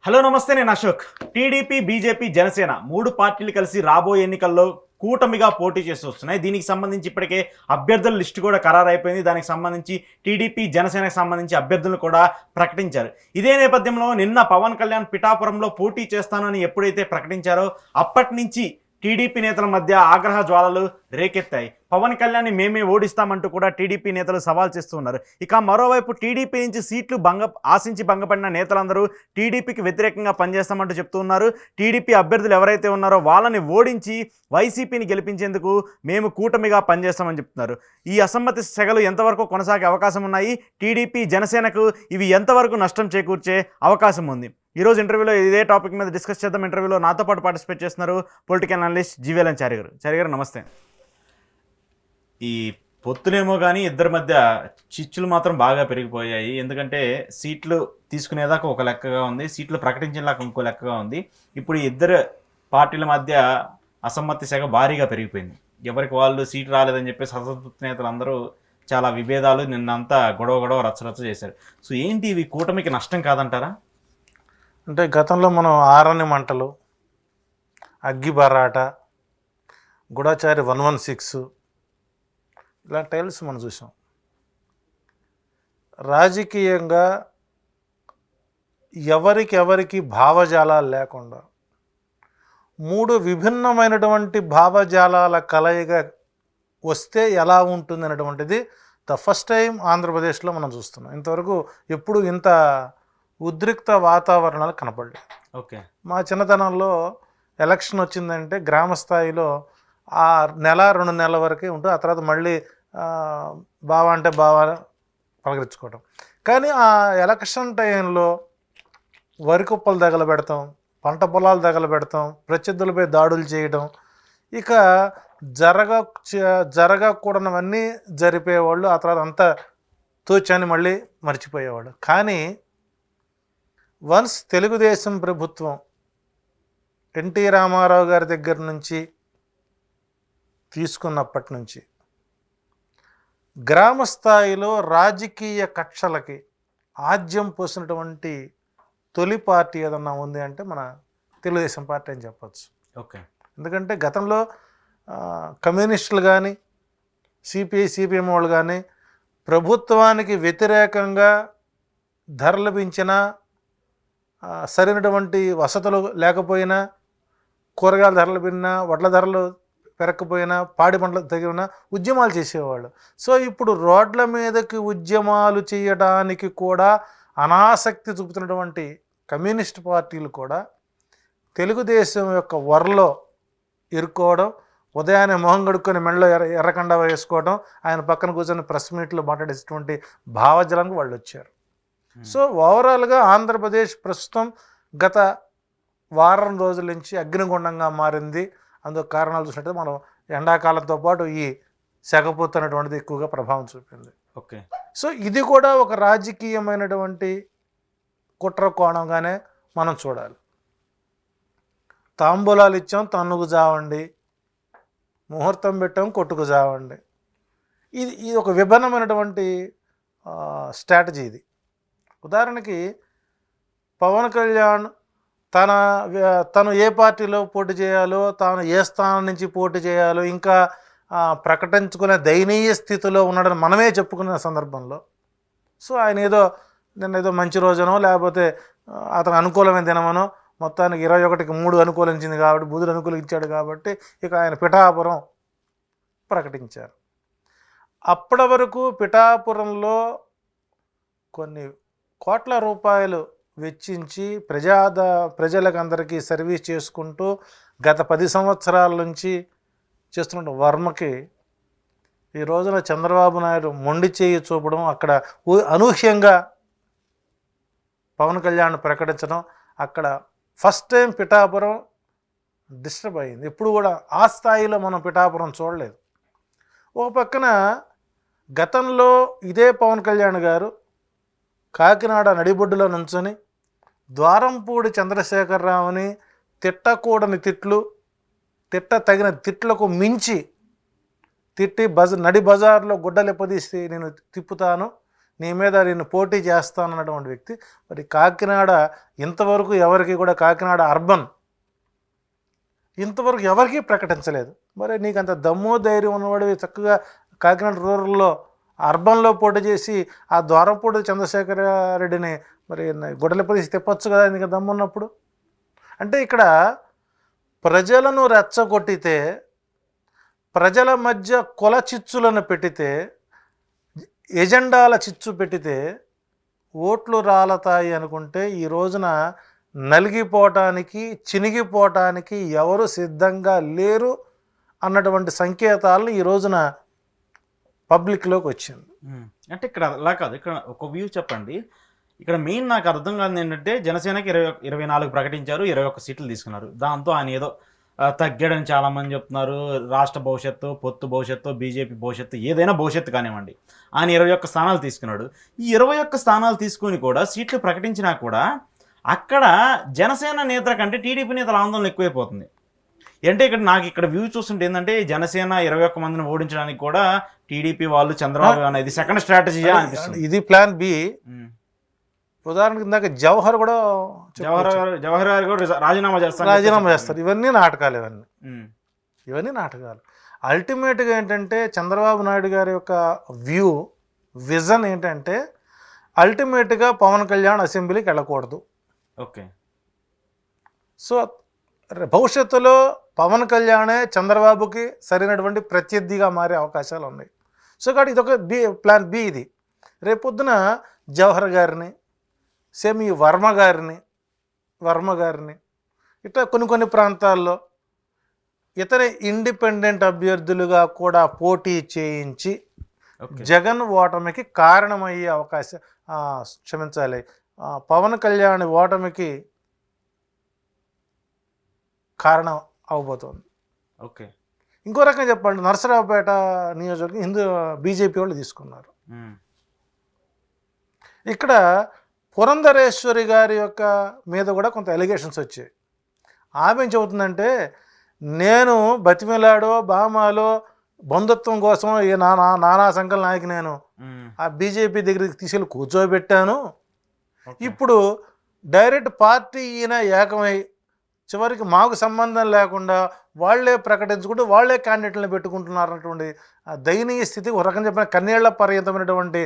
Hello నమస్తే, నేను Ashok. TDP, BJP, Janasena 3 పార్టీలు కలిసి రాబోయే ఎన్నికల్లో కూటమిగా పోటీ చేసి వస్తున్నాయి. దీనికి సంబంధించి ఇప్పటికే అభ్యర్థుల లిస్టు కూడా ఖరారైపోయింది. దానికి సంబంధించి టీడీపీ, జనసేనకు సంబంధించి అభ్యర్థులను కూడా ప్రకటించారు. ఇదే నేపథ్యంలో నిన్న పవన్ కళ్యాణ్ పిఠాపురంలో పోటీ చేస్తానని ఎప్పుడైతే ప్రకటించారో అప్పటి నుంచి టీడీపీ నేతల మధ్య ఆగ్రహ జ్వాలలు రేకెత్తాయి. పవన్ కళ్యాణ్ని మేమే ఓడిస్తామంటూ కూడా టీడీపీ నేతలు సవాల్ చేస్తూ ఉన్నారు. ఇక మరోవైపు టీడీపీ నుంచి సీట్లు ఆశించి భంగపడిన నేతలందరూ టీడీపీకి వ్యతిరేకంగా పనిచేస్తామంటూ చెప్తూ ఉన్నారు. టీడీపీ అభ్యర్థులు ఎవరైతే ఉన్నారో వాళ్ళని ఓడించి వైసీపీని గెలిపించేందుకు మేము కూటమిగా పనిచేస్తామని చెప్తున్నారు. ఈ అసమ్మతి సెగలు ఎంతవరకు కొనసాగే అవకాశం ఉన్నాయి, టీడీపీ, జనసేనకు ఇవి ఎంతవరకు నష్టం చేకూర్చే అవకాశం ఉంది? ఈరోజు ఇంటర్వ్యూలో ఇదే టాపిక్ మీద డిస్కస్ చేద్దాం. ఇంటర్వ్యూలో నాతో పాటు పార్టిసిపేట్ చేస్తున్నారు పొలిటికల్ అనలిస్ట్ జీవేలన్ చారి గారు. చారి గారు నమస్తే. ఈ పొత్తులేమో కానీ ఇద్దరి మధ్య చిచ్చులు మాత్రం బాగా పెరిగిపోయాయి. ఎందుకంటే సీట్లు తీసుకునేదాకా ఒక లెక్కగా ఉంది, సీట్లు ప్రకటించేలాగా ఇంకో లెక్కగా ఉంది. ఇప్పుడు ఈ ఇద్దరు పార్టీల మధ్య అసమ్మతి సెగ భారీగా పెరిగిపోయింది. ఎవరికి వాళ్ళు సీటు రాలేదని చెప్పేసి అసంతృప్తి నేతలు అందరూ చాలా విభేదాలు నిన్నంతా గొడవ రచ్చరచ్చ చేశారు. సో ఏంటి, ఇవి కూటమికి నష్టం కాదంటారా? అంటే గతంలో మనం ఆరని మంటలు, అగ్గి బరాట, గూఢచారి 116 ఇలాంటి టైల్స్ మనం చూసాం. రాజకీయంగా ఎవరికి భావజాలాలు లేకుండా 3 విభిన్నమైనటువంటి భావజాలాల కలయిక వస్తే ఎలా ఉంటుంది అనేటువంటిది ఫస్ట్ టైం ఆంధ్రప్రదేశ్లో మనం చూస్తున్నాం. ఇంతవరకు ఎప్పుడు ఇంత ఉద్రిక్త వాతావరణాలు కనపడలేదు. ఓకే, మా చిన్నతనంలో ఎలక్షన్ వచ్చిందంటే గ్రామ స్థాయిలో ఆ నెల 2 నెలల వరకే ఉంటుంది. ఆ తర్వాత మళ్ళీ బావ అంటే బావ పలకరించుకోవడం. కానీ ఆ ఎలక్షన్ టైంలో వరి కుప్పలు తగలబెడతాం, పంట పొలాలు తగలబెడతాం, ప్రత్యర్థులపై దాడులు చేయడం, ఇక జరగకూడనవన్నీ జరిపేవాళ్ళు. ఆ తర్వాత అంతా తూచాన్ని మళ్ళీ మర్చిపోయేవాడు. కానీ వన్స్ తెలుగుదేశం ప్రభుత్వం ఎన్టీ రామారావు గారి దగ్గర నుంచి తీసుకున్నప్పటి నుంచి గ్రామ స్థాయిలో రాజకీయ కక్షలకి ఆజ్యం పోసినటువంటి తొలి పార్టీ ఏదన్నా ఉంది అంటే మన తెలుగుదేశం పార్టీ అని చెప్పచ్చు. ఓకే, ఎందుకంటే గతంలో కమ్యూనిస్టులు కానీ సిపిఎం వాళ్ళు కానీ ప్రభుత్వానికి వ్యతిరేకంగా ధరలు పెంచినా, సరైనటువంటి వసతులు లేకపోయినా, కూరగాయల ధరలు పెరిగినా, వడ్ల ధరలు పెరగకపోయినా, పాడి పంటలు తగిన ఉద్యమాలు చేసేవాళ్ళు. సో ఇప్పుడు రోడ్ల మీదకి ఉద్యమాలు చేయడానికి కూడా అనాసక్తి చూపుతున్నటువంటి కమ్యూనిస్ట్ పార్టీలు కూడా తెలుగుదేశం యొక్క వరలో ఇరుక్కోవడం, ఉదయాన్నే మొహం కడుక్కొని మెడలో ఎర్రకండ వేసుకోవడం, ఆయన పక్కన కూర్చొని ప్రెస్ మీట్లో మాట్లాడేటువంటి భావజలంగా వాళ్ళు వచ్చారు. సో ఓవరాల్గా ఆంధ్రప్రదేశ్ ప్రస్తుతం గత వారం రోజుల నుంచి అగ్నిగుండంగా మారింది. అందుకు కారణాలు చూసినట్టు మనం ఎండాకాలంతో పాటు ఈ సెగపోతు అనేటువంటిది ఎక్కువగా ప్రభావం చూపింది. ఓకే, సో ఇది కూడా ఒక రాజకీయమైనటువంటి కుట్ర కోణంగానే మనం చూడాలి. తాంబూలాలు ఇచ్చాం, తన్నుకు జావండి, ముహూర్తం పెట్టాం, కొట్టుకు జావండి. ఇది ఒక విభిన్నమైనటువంటి స్ట్రాటజీ. ఇది ఉదాహరణకి పవన్ కళ్యాణ్ తను ఏ పార్టీలో పోటీ చేయాలో, తాను ఏ స్థానం నుంచి పోటీ చేయాలో ఇంకా ప్రకటించుకునే దయనీయ స్థితిలో ఉన్నాడని మనమే చెప్పుకునే సందర్భంలో, సో ఆయన నిన్న ఏదో మంచి రోజునో లేకపోతే అతను అనుకూలమైన దినమనో, మొత్తానికి 21కి 3 అనుకూలించింది కాబట్టి, బుధుడు అనుకూలించాడు కాబట్టి ఇక ఆయన పిఠాపురం ప్రకటించారు. అప్పటి వరకు పిఠాపురంలో కొన్ని కోట్ల రూపాయలు వెచ్చించి ప్రజలకు అందరికీ సర్వీస్ చేసుకుంటూ గత 10 సంవత్సరాల నుంచి చేస్తున్న వర్మకి ఈ రోజున చంద్రబాబు నాయుడు మొండి చేయి చూపడం, అక్కడ అనూహ్యంగా పవన్ కళ్యాణ్ ప్రకటించడం, అక్కడ ఫస్ట్ టైం పిఠాపురం డిస్టర్బ్ అయింది. ఎప్పుడు కూడా ఆ స్థాయిలో మనం పిఠాపురం చూడలేదు. ఒక పక్కన గతంలో ఇదే పవన్ కళ్యాణ్ గారు కాకినాడ నడిబొడ్డులో నుంచొని ద్వారంపూడి చంద్రశేఖరరావుని తిట్టకూడని తగిన తిట్లకు మించి తిట్టి నడి బజార్లో గుడ్డలు ఎప్పదీసి నేను తిప్పుతాను, నీ మీద నేను పోటీ చేస్తానన్నటువంటి వ్యక్తి. మరి కాకినాడ ఇంతవరకు ఎవరికి కూడా కాకినాడ అర్బన్ ఇంతవరకు ఎవరికీ ప్రకటించలేదు. మరి నీకు అంత దమ్ము ధైర్యం ఉన్నవాడివి చక్కగా కాకినాడ రూరల్లో అర్బన్లో పోటీ చేసి ఆ ద్వారపూడి చంద్రశేఖర రెడ్డిని మరి గొడ్డలి పరిస్థితి తిప్పచ్చు కదా నీకు దమ్మున్నప్పుడు. అంటే ఇక్కడ ప్రజలను రెచ్చగొట్టితే, ప్రజల మధ్య కుల చిచ్చులను పెట్టితే, ఎజెండాల చిచ్చు పెట్టితే ఓట్లు రాలతాయి అనుకుంటే ఈ రోజున నలిగిపోవటానికి, చినిగిపోవటానికి ఎవరు సిద్ధంగా లేరు అన్నటువంటి సంకేతాలను ఈ రోజున పబ్లిక్లోకి వచ్చింది. అంటే ఇక్కడ అలా కాదు, ఇక్కడ ఒక వ్యూ చెప్పండి. ఇక్కడ మెయిన్ నాకు అర్థం కాదు ఏంటంటే జనసేనకి 24 ప్రకటించారు, 21 సీట్లు తీసుకున్నారు. దాంతో ఆయన ఏదో తగ్గాడని చాలామంది చెప్తున్నారు. రాష్ట్ర భవిష్యత్తు, పొత్తు భవిష్యత్తు, బీజేపీ భవిష్యత్తు, ఏదైనా భవిష్యత్తు కానివ్వండి. ఆయన 21 స్థానాలు తీసుకున్నాడు. ఈ 21 స్థానాలు తీసుకుని కూడా సీట్లు ప్రకటించినా కూడా అక్కడ జనసేన నేతల కంటే టీడీపీ నేతల ఆందోళన ఎక్కువైపోతుంది. అంటే నాకు ఇక్కడ వ్యూ చూస్తుంటే ఏంటంటే జనసేన 21 మందిని ఓడించడానికి కూడా టీడీపీ వాళ్ళు చంద్రబాబు అనేది సెకండ్ స్ట్రాటజీగా అనిపిస్తుంది. ఇది ప్లాన్ బి. ఉదాహరణకి ఇందాక జవహర్ గారు కూడా రాజీనామా చేస్తారు. ఇవన్నీ నాటకాలు, ఇవన్నీ నాటకాలు. అల్టిమేట్గా ఏంటంటే చంద్రబాబు నాయుడు గారి యొక్క విజన్ ఏంటంటే అల్టిమేట్గా పవన్ కళ్యాణ్ అసెంబ్లీకి వెళ్ళకూడదు. ఓకే. సో భవిష్యత్తులో పవన్ కళ్యాణే చంద్రబాబుకి సరైనటువంటి ప్రత్యర్థిగా మారే అవకాశాలు ఉన్నాయి. సో కాబట్టి ఇదొక ప్లాన్ బి. ఇది రేపొద్దున జవహర్ గారిని, సేమ్ ఈ వర్మ గారిని ఇట్లా కొన్ని ప్రాంతాల్లో ఇతర ఇండిపెండెంట్ అభ్యర్థులుగా కూడా పోటీ చేయించి జగన్ ఓటమికి కారణమయ్యే అవకాశం, క్షమించాలి, పవన్ కళ్యాణ్ ఓటమికి కారణం అవబోతోంది. ఓకే. ఇంకో రకంగా చెప్పండి, నరసరావుపేట నియోజకవర్గం బీజేపీ వాళ్ళు తీసుకున్నారు. ఇక్కడ పురంధరేశ్వరి గారి యొక్క మీద కూడా కొంత ఎలిగేషన్స్ వచ్చాయి. ఆమె ఏం చెబుతుందంటే, నేను బతిమిలాడో బామాలో బంధుత్వం కోసం ఈ నానా సంకల నాయకు నేను ఆ బీజేపీ దగ్గరికి తీసుకెళ్ళి కూర్చోబెట్టాను. ఇప్పుడు డైరెక్ట్ పార్టీ ఈయన ఏకమై చివరికి మాకు సంబంధం లేకుండా వాళ్లే ప్రకటించుకుంటూ వాళ్లే క్యాండిడేట్లను పెట్టుకుంటున్నారు అన్నటువంటి దయనీయ స్థితి, ఒక రకంగా చెప్పిన కన్నేళ్ల పర్యంతమైనటువంటి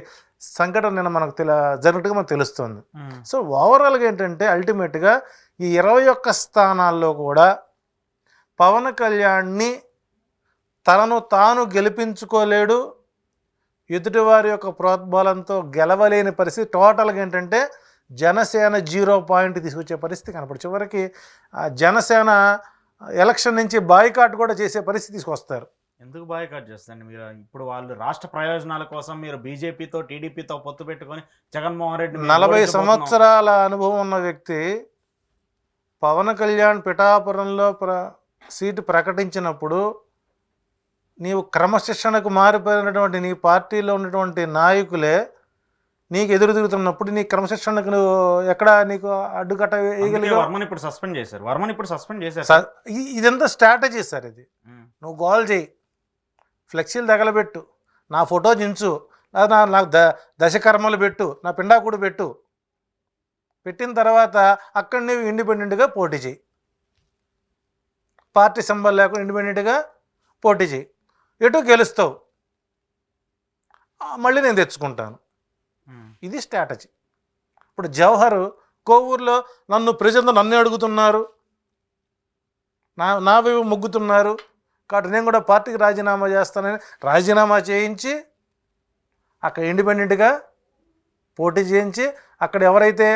సంఘటన నిన్న మనకు జరిగినట్టుగా మనకు తెలుస్తుంది. సో ఓవరాల్గా ఏంటంటే అల్టిమేట్గా ఈ 21 స్థానాల్లో కూడా పవన్ కళ్యాణ్ని తనను తాను గెలిపించుకోలేడు, ఎదుటివారి యొక్క ప్రోద్బలంతో గెలవలేని పరిస్థితి. టోటల్గా ఏంటంటే జనసేన 0 పాయింట్ తీసుకొచ్చే పరిస్థితి కనపడు. చివరికి జనసేన ఎలక్షన్ నుంచి బాయ్కాట్ కూడా చేసే పరిస్థితి తీసుకొస్తారు. ఎందుకు బాయ్కాట్ చేస్తారండి మీరు? ఇప్పుడు వాళ్ళు రాష్ట్ర ప్రయోజనాల కోసం మీరు బీజేపీతో టీడీపీతో పొత్తు పెట్టుకొని జగన్మోహన్ రెడ్డి 40 సంవత్సరాల అనుభవం ఉన్న వ్యక్తి పవన్ కళ్యాణ్ పిఠాపురంలో సీటు ప్రకటించినప్పుడు నీవు క్రమశిక్షణకు మారిపోయినటువంటి నీ పార్టీలో ఉన్నటువంటి నాయకులే నీకు ఎదురు తిరుగుతున్నప్పుడు నీ క్రమశిక్షణకు ఎక్కడ నీకు అడ్డుకట్ట వేయగలిగా? ఇప్పుడు సస్పెండ్ చేశారు. ఇదంతా స్ట్రాటజీ సార్. ఇది నువ్వు గోల్ చేయి, ఫ్లెక్సీలు తగలబెట్టు, నా ఫోటో దించు, నాకు దశకర్మలు పెట్టు, నా పిండాకుడు పెట్టిన తర్వాత అక్కడ నీవు ఇండిపెండెంట్గా పోటీ చేయి, పార్టీ సింబల్ లేకుండా ఇండిపెండెంట్గా పోటీ చేయి, ఎటు గెలుస్తావు, మళ్ళీ నేను తెచ్చుకుంటాను. ఇది స్ట్రాటజీ. ఇప్పుడు జవహర్ కోవూరులో ప్రజలు నన్నే అడుగుతున్నారు, నా వైపు మొగ్గుతున్నారు కాబట్టి నేను కూడా పార్టీకి రాజీనామా చేస్తానని రాజీనామా చేయించి అక్కడ ఇండిపెండెంట్గా పోటీ చేయించి అక్కడ ఎవరైతే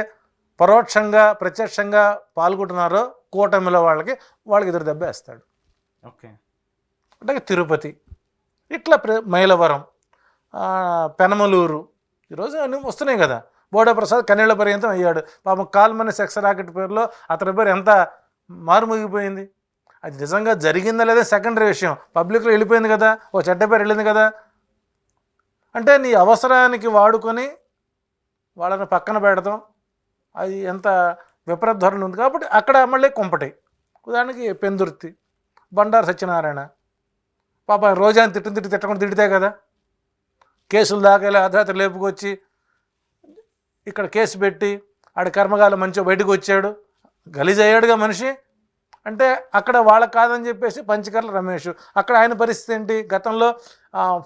పరోక్షంగా ప్రత్యక్షంగా పాల్గొంటున్నారో కూటమిలో వాళ్ళకి ఎదురు దెబ్బ వేస్తాడు. ఓకే. అంటే తిరుపతి, ఇట్లా మైలవరం, పెనమలూరు, ఈరోజు అన్నీ వస్తున్నాయి కదా. బోడప్రసాద్ కన్నేళ్ల పర్యంతం అయ్యాడు. పాపం కాల్మని సెక్స్ రాకెట్ పేరులో అతని పేరు ఎంత మారుమోగిపోయింది. అది నిజంగా జరిగిందా లేదా సెకండరీ విషయం. పబ్లిక్లో వెళ్ళిపోయింది కదా, ఓ చెడ్డ పేరు వెళ్ళింది కదా. అంటే నీ అవసరానికి వాడుకొని వాళ్ళని పక్కన పెడతాం, అది ఎంత విపరీత ధోరణి ఉంది. కాబట్టి అక్కడ మళ్ళీ కుంపటి. ఉదాహరణకి పెందుర్తి, బండారు సత్యనారాయణ, పాప రోజాని తిట్టకుండా తిడితే కదా కేసులు దాకా అర్ధరాత్రి లేపుకొచ్చి ఇక్కడ కేసు పెట్టి ఆడి కర్మగాలు మంచిగా బయటకు వచ్చాడు, గలీజ్ అయ్యాడుగా మనిషి. అంటే అక్కడ వాళ్ళకి కాదని చెప్పేసి పంచకర్ల రమేష్, అక్కడ ఆయన పరిస్థితి ఏంటి? గతంలో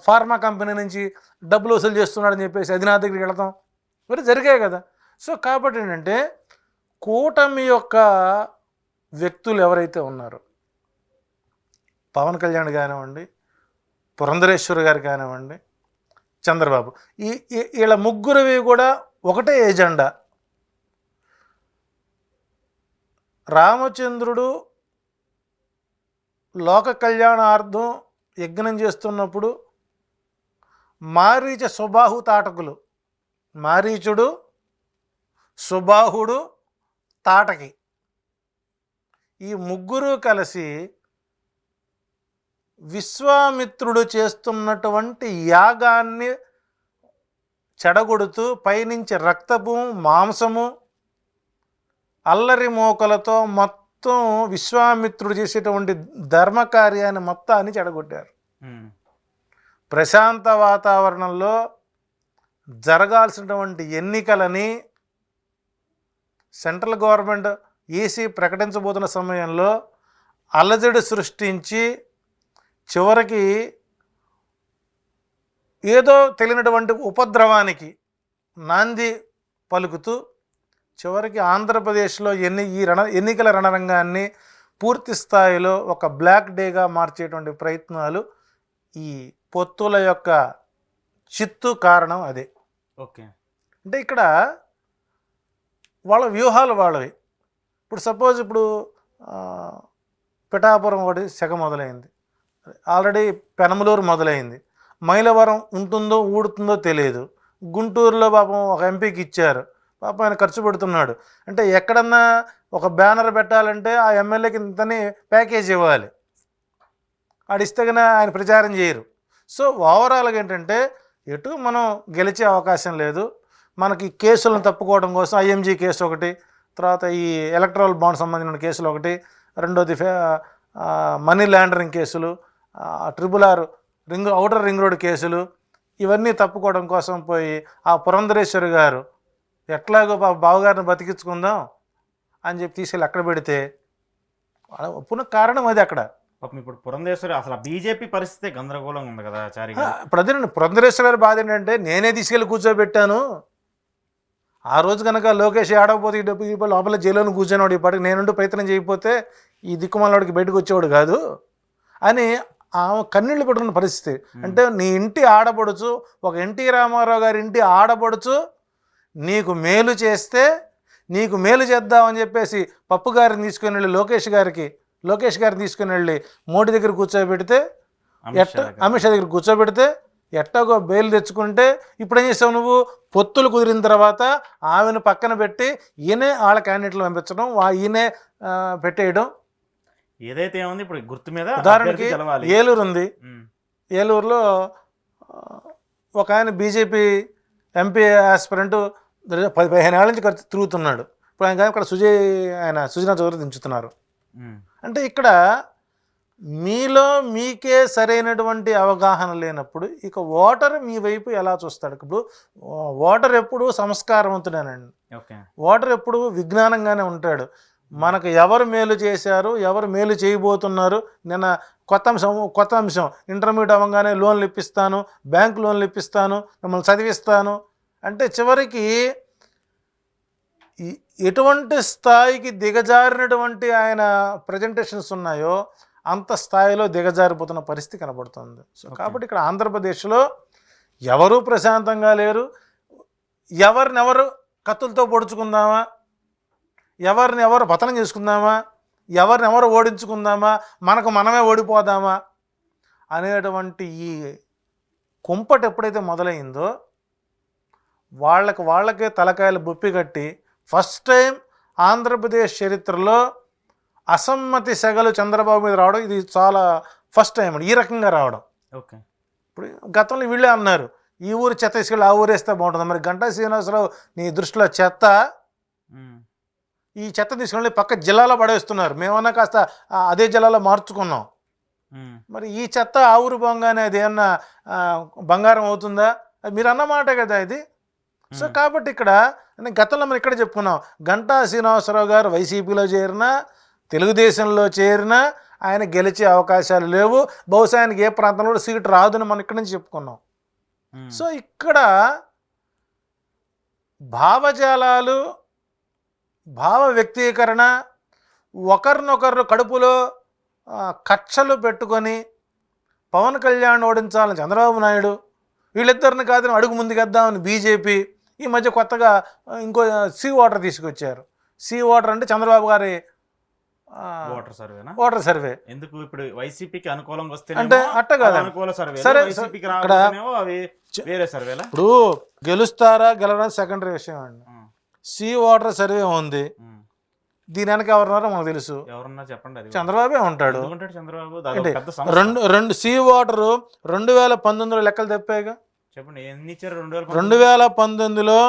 ఫార్మా కంపెనీ నుంచి డబ్బులు వసూలు చేస్తున్నాడని చెప్పేసి అధినాథ దగ్గరికి వెళతాం, మరి జరిగాయి కదా. సో కాబట్టి ఏంటంటే కూటమి యొక్క వ్యక్తులు ఎవరైతే ఉన్నారో, పవన్ కళ్యాణ్ కానివ్వండి, పురంధరేశ్వరి గారు కానివ్వండి, చంద్రబాబు, వీళ్ళ ముగ్గురివి కూడా ఒకటే ఎజెండా. రామచంద్రుడు లోక కళ్యాణార్థం యజ్ఞం చేస్తున్నప్పుడు మారీచ సుబాహు తాటకులు, మారీచుడు, సుబాహుడు, తాటకి, ఈ ముగ్గురు కలిసి విశ్వామిత్రుడు చేస్తున్నటువంటి యాగాన్ని చెడగొడుతూ పైనుంచి రక్తపు మాంసము అల్లరి మోకలతో మొత్తం విశ్వామిత్రుడు చేసేటువంటి ధర్మకార్యాన్ని మొత్తాన్ని చెడగొట్టారు. ప్రశాంత వాతావరణంలో జరగాల్సినటువంటి ఎన్నికలని సెంట్రల్ గవర్నమెంట్ ఈసీ ప్రకటించబోతున్న సమయంలో అలజడి సృష్టించి చివరికి ఏదో తెలియనటువంటి ఉపద్రవానికి నాంది పలుకుతూ చివరికి ఆంధ్రప్రదేశ్లో ఎన్నికల రణరంగాన్ని పూర్తి స్థాయిలో ఒక బ్లాక్ డేగా మార్చేటువంటి ప్రయత్నాలు ఈ పొత్తుల యొక్క చిత్తు కారణం అదే. ఓకే, అంటే ఇక్కడ వాళ్ళ వ్యూహాలు వాళ్ళవి. ఇప్పుడు సపోజ్ ఇప్పుడు పిఠాపురం ఒకటి సెగ మొదలైంది, ఆల్రెడీ పెనమలూరు మొదలైంది, మైలవరం ఉంటుందో ఊడుతుందో తెలియదు, గుంటూరులో పాపం ఒక ఎంపీకి ఇచ్చారు, పాపం ఆయన ఖర్చు పెడుతున్నాడు. అంటే ఎక్కడన్నా ఒక బ్యానర్ పెట్టాలంటే ఆ ఎమ్మెల్యేకి ఇంతని ప్యాకేజ్ ఇవ్వాలి, ఆడిస్తే కన్నా ఆయన ప్రచారం చేయరు. సో ఓవరాల్గా ఏంటంటే ఎటు మనం గెలిచే అవకాశం లేదు. మనకి కేసులను తప్పుకోవడం కోసం ఐఎంజీ కేసు ఒకటి, తర్వాత ఈ ఎలక్ట్రల్ బాండ్ సంబంధించిన కేసులు ఒకటి, రెండోది మనీ లాండరింగ్ కేసులు, RRR ఔటర్ రింగ్ రోడ్ కేసులు, ఇవన్నీ తప్పుకోవడం కోసం పోయి ఆ పురంధరేశ్వరి గారు ఎట్లాగో బావగారిని బతికించుకుందాం అని చెప్పి తీసుకెళ్ళి అక్కడ పెడితే ఒప్పున కారణం అది. అక్కడ ఇప్పుడు పురంధరేశ్వరి అసలు బీజేపీ పరిస్థితి గందరగోళంగా ఉంది కదా చారి. ఇప్పుడు అదే పురంధరేశ్వరి గారి బాధ ఏంటంటే నేనే తీసుకెళ్ళి కూర్చోబెట్టాను, ఆ రోజు కనుక లోకేష్ ఆడకపోతే ఈ లోపల జైల్లోని కూర్చొనివాడు, ఇప్పటికి నేనుంటూ ప్రయత్నం చేయకపోతే ఈ దిక్కుమాలవాడికి బయటకు వచ్చేవాడు కాదు అని ఆమె కన్నీళ్ళు పెట్టుకున్న పరిస్థితి. అంటే నీ ఇంటి ఆడపడుచు, ఒక ఎన్టీ రామారావు గారి ఇంటి ఆడపడుచు నీకు మేలు చేస్తే నీకు మేలు చేద్దామని చెప్పేసి పప్పు గారిని తీసుకుని వెళ్ళి లోకేష్ గారిని తీసుకుని వెళ్ళి మోడీ దగ్గర కూర్చోబెడితే, అమిత్ షా దగ్గర కూర్చోబెడితే ఎట్టాగో బెయిల్ తెచ్చుకుంటే ఇప్పుడు ఏం చేసావు నువ్వు? పొత్తులు కుదిరిన తర్వాత ఆమెను పక్కన పెట్టి ఈయనే వాళ్ళ క్యాండిడేట్లు పంపించడం, ఈయనే పెట్టేయడం. ఏదైతే ఏముంది ఇప్పుడు గుర్తు మీద ఉదాహరణకి ఏలూరు ఉంది, ఏలూరులో ఒక ఆయన బీజేపీ ఎంపీ ఆస్పిరెంట్ 15 ఏళ్ళ నుంచి తిరుగుతున్నాడు. ఇప్పుడు ఆయన అక్కడ సుజనా చౌదరి దించుతున్నారు. అంటే ఇక్కడ మీకే సరైనటువంటి అవగాహన లేనప్పుడు ఇక ఓటర్ మీ వైపు ఎలా చూస్తాడు? ఇప్పుడు ఓటర్ ఎప్పుడు సంస్కారవంతుడేనండి, ఓటర్ ఎప్పుడు విజ్ఞానంగానే ఉంటాడు. మనకు ఎవరు మేలు చేశారు, ఎవరు మేలు చేయబోతున్నారు. నిన్న కొత్త అంశం ఇంటర్మీడియట్ అవ్వగానే లోన్లు ఇప్పిస్తాను, బ్యాంక్ లోన్లు ఇప్పిస్తాను, మిమ్మల్ని చదివిస్తాను అంటే చివరికి ఎటువంటి స్థాయికి దిగజారినటువంటి ఆయన ప్రజెంటేషన్స్ ఉన్నాయో అంత స్థాయిలో దిగజారిపోతున్న పరిస్థితి కనబడుతుంది. సో కాబట్టి ఇక్కడ ఆంధ్రప్రదేశ్లో ఎవరూ ప్రశాంతంగా లేరు. ఎవరినెవరు కత్తులతో పొడుచుకుందామా, ఎవరినెవరు పతనం చేసుకుందామా, ఎవరినెవరు ఓడించుకుందామా, మనకు మనమే ఓడిపోదామా అనేటువంటి ఈ కుంపటి ఎప్పుడైతే మొదలైందో వాళ్ళకే తలకాయలు బొప్పి కట్టి ఫస్ట్ టైం ఆంధ్రప్రదేశ్ చరిత్రలో అసమ్మతి సెగలు చంద్రబాబు మీద రావడం ఇది చాలా ఫస్ట్ టైం ఈ రకంగా రావడం. ఓకే, ఇప్పుడు గతంలో వీళ్ళే అన్నారు ఈ ఊరు చెత్త తీసుకెళ్ళి ఆ ఊరు వేస్తే బాగుంటుంది. మరి గంటా శ్రీనివాసరావు నీ దృష్టిలో చెత్త, ఈ చెత్త తీసుకెళ్ళి పక్క జిల్లాలో పడేస్తున్నారు, మేమన్నా కాస్త అదే జిల్లాలో మార్చుకున్నాం. మరి ఈ చెత్త ఆ ఊరు పోగానే అది ఏమన్నా బంగారం అవుతుందా? మీరు అన్నమాట కదా ఇది. సో కాబట్టి ఇక్కడ నేను గతంలో మనం ఇక్కడ చెప్పుకున్నాం, గంటా శ్రీనివాసరావు గారు వైసీపీలో చేరినా తెలుగుదేశంలో చేరినా ఆయన గెలిచే అవకాశాలు లేవు, బహుశా ఆయనకి ఏ ప్రాంతంలో కూడా సీటు రాదని మనం ఇక్కడి నుంచి చెప్పుకున్నాం. సో ఇక్కడ భావజాలాలు, భావ వ్యక్తీకరణ, ఒకరినొకరు కడుపులో కక్షలు పెట్టుకొని పవన్ కళ్యాణ్ ఓడించాలని చంద్రబాబు నాయుడు, వీళ్ళిద్దరిని కాదని అడుగు ముందుకెద్దామని బీజేపీ, ఈ మధ్య కొత్తగా ఇంకో సీ వాటర్ తీసుకొచ్చారు. సీ వాటర్ అంటే చంద్రబాబు గారి ఓటర్ సర్వే. ఎందుకు ఇప్పుడు వైసీపీకి అనుకూలంగా వస్తే అంటే అట్ట కాదు, అనుకూల సర్వే, సరే వైసీపీకి ఇక్కడ అవి వేరే సర్వేలా. ఇప్పుడు గెలుస్తారా గెలవడం సెకండరీ విషయం అండి. సీ వాటర్ సర్వే ఉంది, దీని వెనక ఎవరున్నారో మనకు తెలుసు. ఎవరన్నా చెప్పండి. అది చంద్రబాబే ఉంటాడు. చంద్రబాబు రెండు సీ వాటర్ 2019లో లెక్కలు తెప్పాయిగా. చెప్పండి ఎన్ని ఇచ్చారు? 2019లో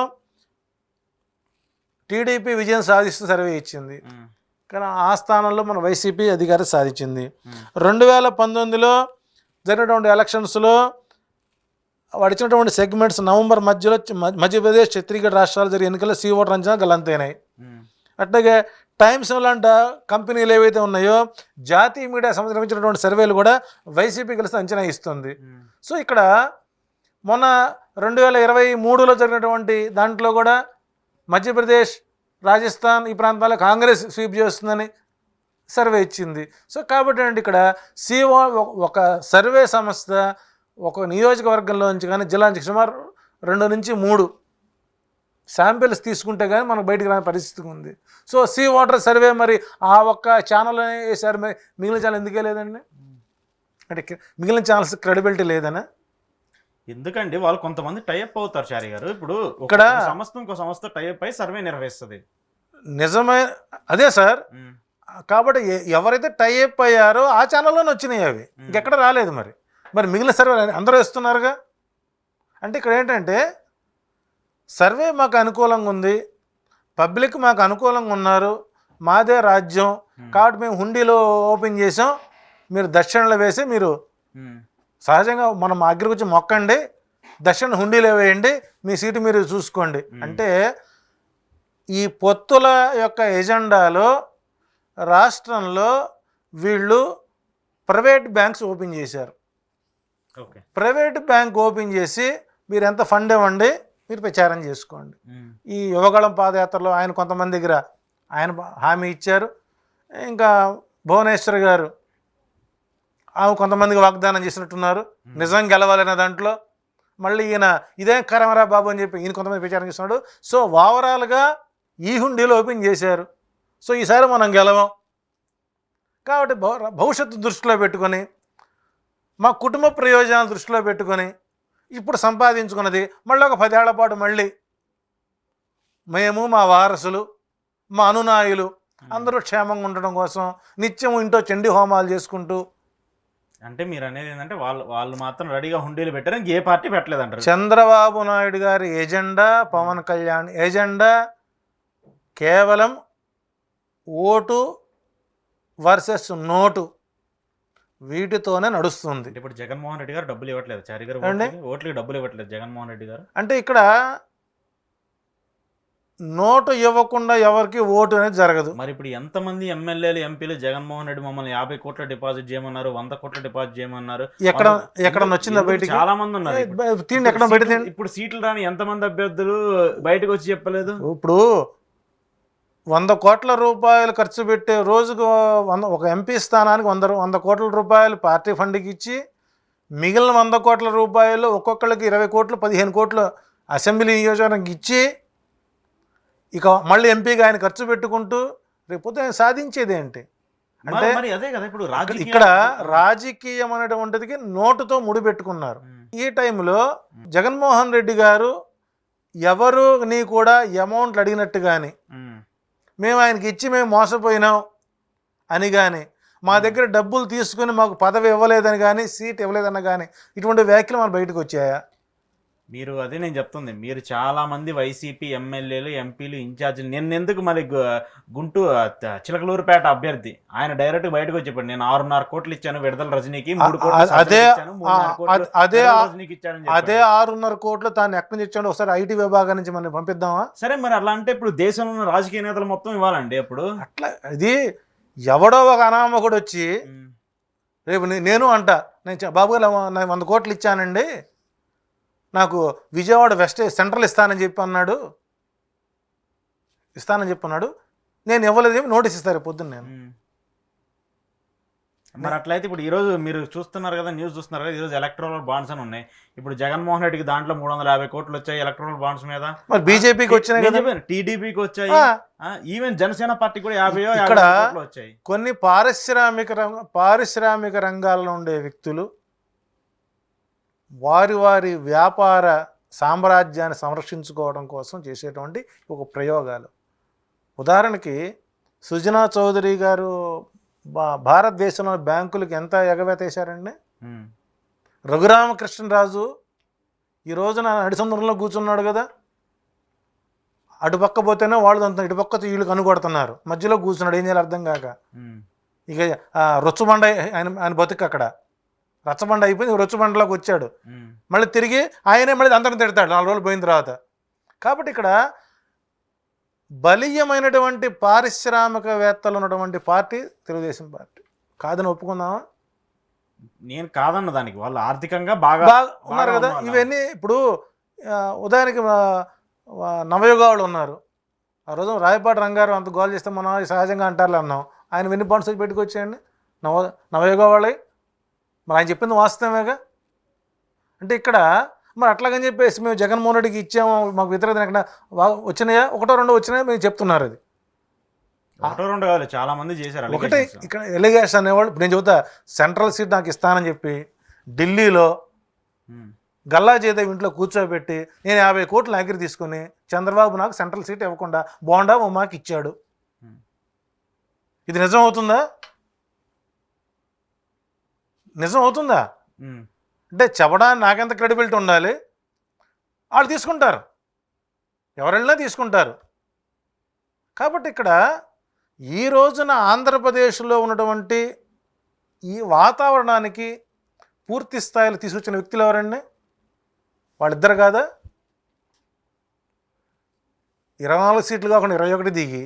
టీడీపీ విజయం సాధిస్తూ సర్వే ఇచ్చింది, కానీ ఆ స్థానంలో మన వైసీపీ అధికారం సాధించింది. 2019లో జరిగినటువంటి ఎలక్షన్స్లో వాడు ఇచ్చినటువంటి సెగ్మెంట్స్ నవంబర్ మధ్యలో మధ్యప్రదేశ్, ఛత్తీస్గఢ్ రాష్ట్రాలు జరిగే ఎన్నికల్లో సీ ఓటర్ అంచనా గల్లంతైనాయి. అట్లాగే టైమ్స్ లాంటి కంపెనీలు ఏవైతే ఉన్నాయో జాతీయ మీడియా సంస్థ నిర్మించినటువంటి సర్వేలు కూడా వైసీపీ కలిసి అంచనా ఇస్తుంది. సో ఇక్కడ మొన్న 2023లో జరిగినటువంటి దాంట్లో కూడా మధ్యప్రదేశ్, రాజస్థాన్ ఈ ప్రాంతాల్లో కాంగ్రెస్ స్వీప్ చేస్తుందని సర్వే ఇచ్చింది. సో కాబట్టి అండి ఇక్కడ ఒక సర్వే సంస్థ ఒక నియోజకవర్గంలో నుంచి కానీ జిల్లా నుంచి సుమారు 2 నుంచి 3 శాంపిల్స్ తీసుకుంటే కానీ మనకు బయటకు రాని పరిస్థితి ఉంది. సో సీ వాటర్ సర్వే మరి ఆ ఒక్క ఛానల్ వేసారు, మరి మిగిలిన ఛానల్ ఎందుకే లేదండి? అంటే మిగిలిన ఛానల్స్ క్రెడిబిలిటీ లేదనా? ఎందుకండి వాళ్ళు కొంతమంది టైఅప్ అవుతారు చారి గారు. ఇప్పుడు ఇక్కడ ఇంకో సంస్థ టైఅప్ అయి సర్వే నిర్వహిస్తుంది. నిజమే, అదే సార్. కాబట్టి ఎవరైతే టైఅప్ అయ్యారో ఆ ఛానల్లోనే వచ్చినాయి అవి, ఇంకెక్కడ రాలేదు. మరి మిగిలిన సర్వే అందరూ వేస్తున్నారుగా. అంటే ఇక్కడ ఏంటంటే సర్వే మాకు అనుకూలంగా ఉంది, పబ్లిక్ మాకు అనుకూలంగా ఉన్నారు, మాదే రాజ్యం కాబట్టి మేము హుండీలో ఓపెన్ చేసాం, మీరు దక్షిణలో వేసి మీరు సహజంగా మనం మా దగ్గరికి వచ్చి మొక్కండి, దక్షిణ హుండీలో వేయండి, మీ సీటు మీరు చూసుకోండి. అంటే ఈ పొత్తుల యొక్క ఎజెండాలో రాష్ట్రంలో వీళ్ళు ప్రైవేట్ బ్యాంక్స్ ఓపెన్ చేశారు. ప్రైవేట్ బ్యాంక్ ఓపెన్ చేసి మీరు ఎంత ఫండ్ ఇవ్వండి, మీరు ప్రచారం చేసుకోండి. ఈ యువగళం పాదయాత్రలో ఆయన కొంతమంది దగ్గర ఆయన హామీ ఇచ్చారు. ఇంకా భువనేశ్వర్ గారు ఆమె కొంతమందికి వాగ్దానం చేసినట్టున్నారు నిజం గెలవాలనే దాంట్లో. మళ్ళీ ఈయన ఇదే కరమరా బాబు అని చెప్పి ఈయన కొంతమంది ప్రచారం చేస్తున్నాడు. సో ఓవరాల్గా ఈ హుండీలో ఓపెన్ చేశారు. సో ఈసారి మనం గెలవం కాబట్టి భవిష్యత్తు దృష్టిలో పెట్టుకొని, మా కుటుంబ ప్రయోజనాలు దృష్టిలో పెట్టుకొని ఇప్పుడు సంపాదించుకున్నది మళ్ళీ ఒక 10 ఏళ్ల పాటు మళ్ళీ మేము, మా వారసులు, మా అనునాయులు అందరూ క్షేమంగా ఉండడం కోసం నిత్యం ఇంట్లో చండీ హోమాలు చేసుకుంటూ. అంటే మీరు అనేది ఏంటంటే వాళ్ళు మాత్రం రెడీగా హుండీలు పెట్టారు, ఏ పార్టీ పెట్టలేదంటారు. చంద్రబాబు నాయుడు గారి ఎజెండా, పవన్ కళ్యాణ్ ఎజెండా కేవలం ఓటు వర్సెస్ నోటు, వీటితోనే నడుస్తుంది. ఇప్పుడు జగన్మోహన్ రెడ్డి గారు డబ్బులు ఇవ్వట్లేదు, చారి గారు ఓట్లకి డబ్బులు ఇవ్వట్లేదు జగన్మోహన్ రెడ్డి గారు. అంటే ఇక్కడ నోటు ఇవ్వకుండా ఎవరికి ఓటు అనేది జరగదు. మరి ఇప్పుడు ఎంతమంది ఎమ్మెల్యేలు, ఎంపీలు జగన్మోహన్ రెడ్డి మమ్మల్ని 50 కోట్ల డిపాజిట్ చేయమన్నారు, 100 కోట్ల డిపాజిట్ చేయమన్నారు, ఎక్కడ వచ్చిందా బయటికి? చాలా మంది ఉన్నారు. ఇప్పుడు సీట్లు రాని ఎంతమంది అభ్యర్థులు బయటకు వచ్చి చెప్పలేదు. ఇప్పుడు 100 కోట్ల రూపాయలు ఖర్చు పెట్టే రోజుకు ఒక ఎంపీ స్థానానికి 100 కోట్ల రూపాయలు పార్టీ ఫండ్కి ఇచ్చి, మిగిలిన 100 కోట్ల రూపాయలు ఒక్కొక్కరికి 20 కోట్లు 15 కోట్లు అసెంబ్లీ నియోజకవర్గానికి ఇచ్చి, ఇక మళ్ళీ ఎంపీగా ఆయన ఖర్చు పెట్టుకుంటూ రేపు ఆయన సాధించేది ఏంటి అంటే అదే కదా. ఇప్పుడు ఇక్కడ రాజకీయం అనేటువంటిది నోటుతో ముడిపెట్టుకున్నారు. ఈ టైంలో జగన్మోహన్ రెడ్డి గారు ఎవరుని కూడా అమౌంట్లు అడిగినట్టు కానీ, మేము ఆయనకి ఇచ్చి మేము మోసపోయినాం అని కానీ, మా దగ్గర డబ్బులు తీసుకుని మాకు పదవి ఇవ్వలేదని కానీ, సీట్ ఇవ్వలేదన్న కానీ ఇటువంటి వ్యాఖ్యలు మన బయటకు వచ్చాయా? మీరు అదే నేను చెప్తుంది. మీరు చాలా మంది వైసీపీ ఎమ్మెల్యేలు, ఎంపీలు, ఇన్ఛార్జీలు నిన్నెందుకు మరి గుంటూరు చిలకలూరుపేట అభ్యర్థి ఆయన డైరెక్ట్ బయటకు వచ్చి చెప్పాడు, నేను 6.5 కోట్లు ఇచ్చాను విడుదల రజనీకి, 3 కోట్లు అదే ఇచ్చాను, 3.5 కోట్లు అదే విడుదల రజనీకి ఇచ్చాడని అదే చెప్పాడు. 6.5 కోట్లు తాను ఎక్కడి నుంచి ఇచ్చాడు ఒకసారి ఐటీ విభాగం నుంచి మనం పంపిద్దామా? సరే మరి అట్లా అంటే ఇప్పుడు దేశంలో ఉన్న రాజకీయ నేతలు మొత్తం ఇవ్వాలండి అప్పుడు. అట్లా ఇది ఎవడో ఒక అనామకుడు వచ్చి రేపు నేను అంట, బాబు గారు నేను 100 కోట్లు ఇచ్చానండి, నాకు విజయవాడ వెస్ట్ సెంట్రల్ ఇస్తానని చెప్పి అన్నాడు, నేను ఇవ్వలేదు చెప్పి నోటీస్ ఇస్తారు పొద్దున్న. నేను మరి అట్లయితే ఇప్పుడు ఈరోజు మీరు చూస్తున్నారు కదా, న్యూస్ చూస్తున్నారు కదా, ఈరోజు ఎలక్ట్రల్ బాండ్స్ అని ఉన్నాయి. ఇప్పుడు జగన్మోహన్ రెడ్డికి దాంట్లో 350 కోట్లు వచ్చాయి ఎలక్ట్రల్ బాండ్స్ మీద. మరి బీజేపీకి వచ్చినాయి కదా, టీడీపీకి వచ్చాయి, ఈవెన్ జనసేన పార్టీ కూడా 50 ఇక్కడ కోట్లు వచ్చాయి. కొన్ని పారిశ్రామిక రంగాల్లో ఉండే వ్యక్తులు వారి వ్యాపార సామ్రాజ్యాన్ని సంరక్షించుకోవడం కోసం చేసేటువంటి ఒక ప్రయోగాలు. ఉదాహరణకి సుజనా చౌదరి గారు భారతదేశంలో బ్యాంకులకు ఎంత ఎగవేతేశారండి. రఘురామకృష్ణరాజు ఈ రోజున నడిసంద్రంలో కూర్చున్నాడు కదా, అటుపక్క పోతేనే వాళ్ళు అంత ఇటుపక్క వీళ్ళు కనుగొడుతున్నారు, మధ్యలో కూర్చున్నాడు, ఏం చేయాలి అర్థం కాక. ఇక రొచ్చుబండ ఆయన బతుకు అక్కడ రచ్చబండ అయిపోయింది, రొచ్చుబండలోకి వచ్చాడు, మళ్ళీ తిరిగి ఆయనే మళ్ళీ అందరిని తిడతాడు 4 రోజులు పోయిన తర్వాత. కాబట్టి ఇక్కడ బలీయమైనటువంటి పారిశ్రామికవేత్తలు ఉన్నటువంటి పార్టీ తెలుగుదేశం పార్టీ. కాదని ఒప్పుకుందామా? నేను కాదన్న దానికి, వాళ్ళు ఆర్థికంగా బాగా ఉన్నారు కదా. ఇవన్నీ ఇప్పుడు ఉదాహరణకి నవయుగ వాళ్ళు ఉన్నారు. ఆ రోజు రాయపాటి రంగారావు అంత గోల్ చేస్తే మనం సహజంగా అంటారులే అన్నాం, ఆయన ఎన్ని బాండ్స్ పెట్టుకొచ్చేయండి నవయుగ వాళ్ళవి. మరి ఆయన చెప్పింది వాస్తవమేగా. అంటే ఇక్కడ మరి అట్లాగని చెప్పేసి మేము జగన్మోహన్ రెడ్డికి ఇచ్చాము మాకు వ్యతిరేకత ఎక్కడ వచ్చినాయా? 1-2 వచ్చినాయా మేము చెప్తున్నారు. అది 1-2 కాదు, చాలా మంది చేశారు. ఒకటే ఇక్కడ ఎలిగేషన్ అనేవాళ్ళు. ఇప్పుడు నేను చెబుతా, సెంట్రల్ సీట్ నాకు ఇస్తానని చెప్పి ఢిల్లీలో గల్లా జయదేవ్ ఇంట్లో కూర్చోబెట్టి నేను 50 కోట్లు దగ్గర తీసుకుని చంద్రబాబు నాకు సెంట్రల్ సీట్ ఇవ్వకుండా బోండా ఉమాకి ఇచ్చాడు. ఇది నిజం అవుతుందా? నిజం అవుతుందా? అంటే చెప్పడానికి నాకెంత క్రెడిబిలిటీ ఉండాలి? వాళ్ళు తీసుకుంటారు, ఎవరైనా తీసుకుంటారు. కాబట్టి ఇక్కడ ఈ రోజున ఆంధ్రప్రదేశ్లో ఉన్నటువంటి ఈ వాతావరణానికి పూర్తి స్థాయిలో తీసుకొచ్చిన వ్యక్తులు ఎవరండి? వాళ్ళిద్దరు కాదా? 24 సీట్లు కాకుండా 21 దిగి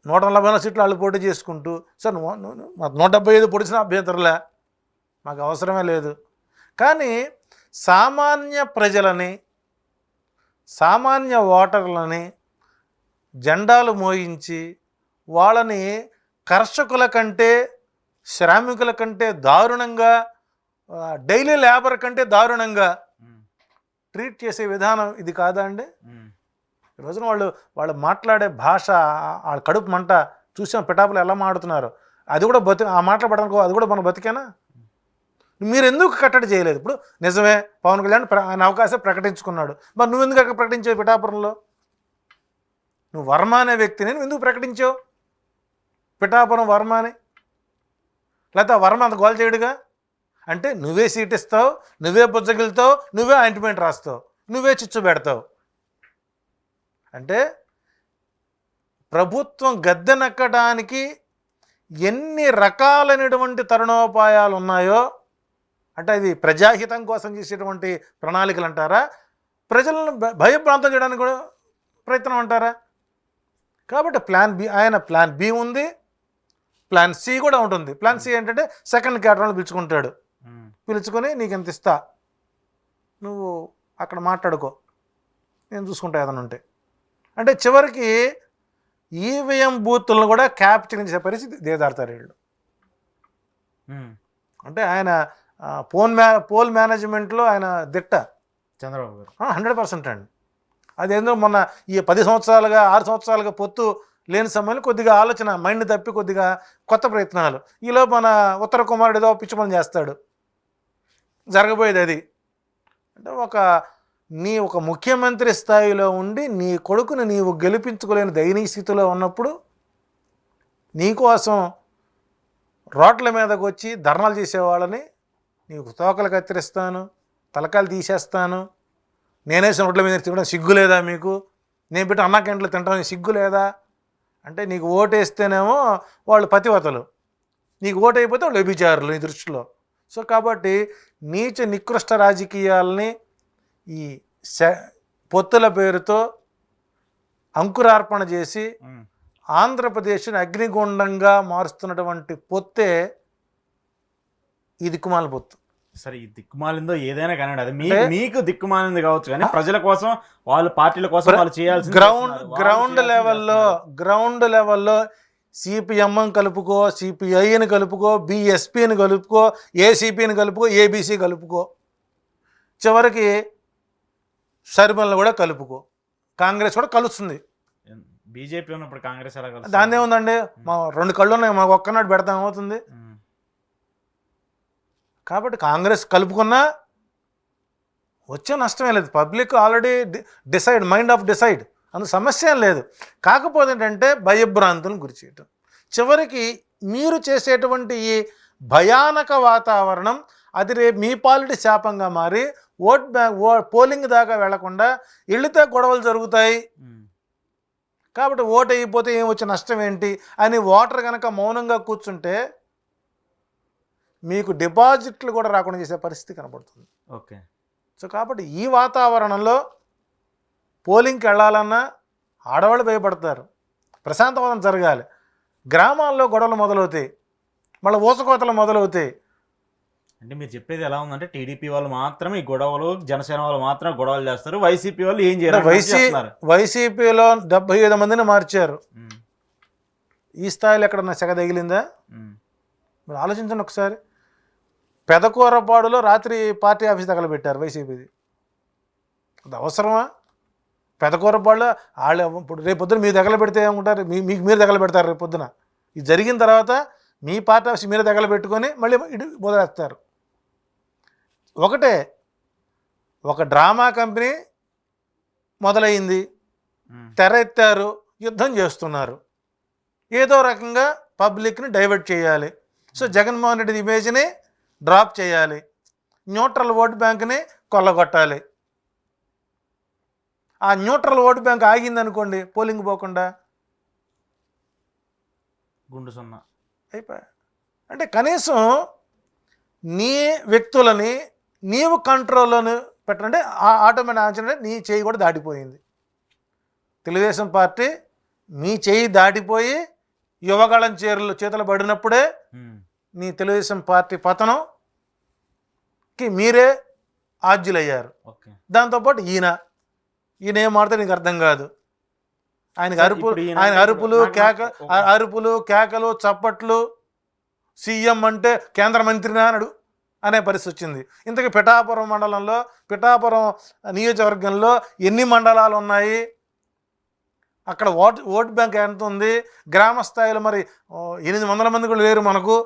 144 సీట్లు వాళ్ళు పోటీ చేసుకుంటూ, సార్ 175 పొడిచిన అభ్యర్థులే, మాకు అవసరమే లేదు. కానీ సామాన్య ప్రజలని, సామాన్య ఓటర్లని జెండాలు మోయించి వాళ్ళని కర్షకుల కంటే, శ్రామికుల కంటే దారుణంగా, డైలీ లేబర్ కంటే దారుణంగా ట్రీట్ చేసే విధానం ఇది కాదా అండి? ఈ రోజున వాళ్ళు మాట్లాడే భాష, వాళ్ళ కడుపు మంట చూసాం, పిఠాపులు ఎలా మాడుతున్నారు. అది కూడా ఆ మాట్లాడడానికి అది కూడా మన బతికేనా? మీరు ఎందుకు కట్టడి చేయలేదు? ఇప్పుడు నిజమే పవన్ కళ్యాణ్ ఆయన అవకాశం ప్రకటించుకున్నాడు, మరి నువ్వు ఎందుకు అక్కడ ప్రకటించావు? పిఠాపురంలో నువ్వు వర్మ అనే వ్యక్తిని నువ్వు ఎందుకు ప్రకటించావు? పిఠాపురం వర్మ అని, లేకపోతే వర్మ అంత గోల్ చేయడుగా. అంటే నువ్వే సీట్ ఇస్తావు, నువ్వే బుజ్జగిలుతావు, నువ్వే ఆయింట్మెంట్ రాస్తావు, నువ్వే చిచ్చు పెడతావు. అంటే ప్రభుత్వం గద్దెనెక్కడానికి ఎన్ని రకాలైనటువంటి తరుణోపాయాలు ఉన్నాయో, అంటే అది ప్రజాహితం కోసం చేసేటువంటి ప్రణాళికలు అంటారా, ప్రజలను భయభ్రాంతం చేయడానికి కూడా ప్రయత్నం అంటారా? కాబట్టి ప్లాన్ బి ఉంది, ప్లాన్ సి కూడా ఉంటుంది. ప్లాన్ సి ఏంటంటే సెకండ్ క్యాటర్లో పిలుచుకుంటాడు, పిలుచుకొని నీకు ఎంత ఇస్తా, నువ్వు అక్కడ మాట్లాడుకో, నేను చూసుకుంటా ఏదైనా ఉంటే. అంటే చివరికి ఈవీఎం బూతులను కూడా క్యాప్చరింగ్ చేసే పరిస్థితి దిగజారుతారు వీళ్ళు. అంటే ఆయన పోల్ మేనేజ్మెంట్లో ఆయన దిట్ట చంద్రబాబు గారు 100% అండి. అదేందో మొన్న ఈ 10 సంవత్సరాలుగా 6 సంవత్సరాలుగా పొత్తు లేని సమయంలో కొద్దిగా ఆలోచన మైండ్ తప్పి కొద్దిగా కొత్త ప్రయత్నాలు, ఈలో మన ఉత్తర కుమారుడు ఏదో పిచ్చి పని చేస్తాడు, జరగబోయేది అది. అంటే ఒక ముఖ్యమంత్రి స్థాయిలో ఉండి నీ కొడుకుని నీవు గెలిపించుకోలేని దయనీయ స్థితిలో ఉన్నప్పుడు నీకోసం రోడ్ల మీదకి వచ్చి ధర్నాలు చేసేవాళ్ళని నీకు తోకలు కత్తిరిస్తాను, తలకాయలు తీసేస్తాను, నేనేసిన రోడ్ల మీద తినడం సిగ్గు లేదా మీకు, నేను పెట్టి అన్నా క్యాంటీన్లో తింటాను సిగ్గు లేదా అంటే, నీకు ఓటేస్తేనేమో వాళ్ళు పతివతలు, నీకు ఓటు అయిపోతే వాళ్ళు వ్యభిచారులు నీ దృష్టిలో. సో కాబట్టి నీచ నికృష్ట రాజకీయాలని ఈ పొత్తుల పేరుతో అంకురార్పణ చేసి ఆంధ్రప్రదేశ్ని అగ్నిగుండంగా మారుస్తున్నటువంటి పొత్తే ఈ దిక్కుమాల పొత్తు. సరే, ఈ దిక్కుమాలిందో ఏదైనా కానివ్వండి, అది మీకు దిక్కుమాలింది కావచ్చు, కానీ ప్రజల కోసం, వాళ్ళ పార్టీల కోసం వాళ్ళు చేయాల్సింది గ్రౌండ్ లెవెల్లో సిపిఎంఎం కలుపుకో, సిపిఐని కలుపుకో, బిఎస్పిని కలుపుకో, ఏసీపీని కలుపుకో, ఏబీసీ కలుపుకో, చివరికి షర్మిలను కూడా కలుపుకో, కాంగ్రెస్ కూడా కలుస్తుంది. బీజేపీ ఉన్నప్పుడు కాంగ్రెస్ ఎలా కలుస్తుంది? దాన్ని ఏముందండి, మా 2 కళ్ళు ఉన్నాయి, మాకు ఒక్కనాడు పెడతాం ఏమవుతుంది. కాబట్టి కాంగ్రెస్ కలుపుకున్నా వచ్చే నష్టమే లేదు. Public already decide, mind of decide, అందుకు సమస్య ఏం లేదు. కాకపోతే ఏంటంటే భయభ్రాంతులను గురి చేయటం, చివరికి మీరు చేసేటువంటి ఈ భయానక వాతావరణం అది రేపు మీ పాలిటీ శాపంగా మారి పోలింగ్ దాకా వెళ్లకుండా వెళితే గొడవలు జరుగుతాయి. కాబట్టి ఓటు అయిపోతే ఏం వచ్చే నష్టం ఏంటి అని ఓటర్ కనుక మౌనంగా కూర్చుంటే మీకు డిపాజిట్లు కూడా రాకుండా చేసే పరిస్థితి కనబడుతుంది. ఓకే. సో కాబట్టి ఈ వాతావరణంలో పోలింగ్కి వెళ్ళాలన్నా ఆడవాళ్ళు భయపడతారు. ప్రశాంతవాదం జరగాలి. గ్రామాల్లో గొడవలు మొదలవుతాయి, మళ్ళీ ఊసకోతలు మొదలవుతాయి. అంటే మీరు చెప్పేది ఎలా ఉందంటే, టీడీపీ వాళ్ళు మాత్రమే ఈ గొడవలు, జనసేన వాళ్ళు మాత్రమే గొడవలు చేస్తారు, వైసీపీ వాళ్ళు ఏం చేయరు. వైసీపీలో 75 మందిని మార్చారు. ఈ స్థాయిలో ఎక్కడన్నా సెగ తగిలిందా? మీరు ఆలోచించండి ఒకసారి. పెదకూరపాడులో రాత్రి పార్టీ ఆఫీస్ తగలబెట్టారు వైసీపీది. అది అవసరమా? పెదకూరపాడులో వాళ్ళు ఇప్పుడు రేపు పొద్దున మీరు తగలబెడితే ఏమంటారు, మీకు మీరు తగలబెడతారు. రేపు పొద్దున ఇది జరిగిన తర్వాత మీ పార్టీ ఆఫీస్ మీరే తగలబెట్టుకొని మళ్ళీ ఇటు వదిలేస్తారు. ఒకటే, ఒక డ్రామా కంపెనీ మొదలైంది, తెరెత్తారు, యుద్ధం చేస్తున్నారు, ఏదో రకంగా పబ్లిక్ని డైవర్ట్ చేయాలి. సో జగన్మోహన్ రెడ్డి ఇమేజ్ని డ్రాప్ చేయాలి, న్యూట్రల్ ఓట్ బ్యాంక్ని కొల్లగొట్టాలి. ఆ న్యూట్రల్ ఓట్ బ్యాంక్ ఆగిందనుకోండి, పోలింగ్ పోకుండా గుండు సున్నా అయిపోయా. అంటే కనీసం నీ వ్యక్తులని నీవు కంట్రోల్లోని పెట్టంటే ఆటోమేటిక్ ఆచరణ నీ చేయి కూడా దాటిపోయింది. తెలుగుదేశం పార్టీ మీ చేయి దాటిపోయి యువగళం చేతులు పడినప్పుడే నీ తెలుగుదేశం పార్టీ పతనంకి మీరే ఆద్యులయ్యారు. దాంతోపాటు ఈయన ఏం మాడితే నీకు అర్థం కాదు. ఆయన అరుపులు కేకలు చప్పట్లు, సీఎం అంటే కేంద్ర మంత్రినా అనే పరిస్థితి వచ్చింది. ఇంతకీ పిఠాపురం మండలంలో, పిఠాపురం నియోజకవర్గంలో ఎన్ని మండలాలు ఉన్నాయి, అక్కడ ఓట్ బ్యాంక్ ఎంత ఉంది, గ్రామ స్థాయిలో మరి 800 మంది కూడా లేరు. మనకు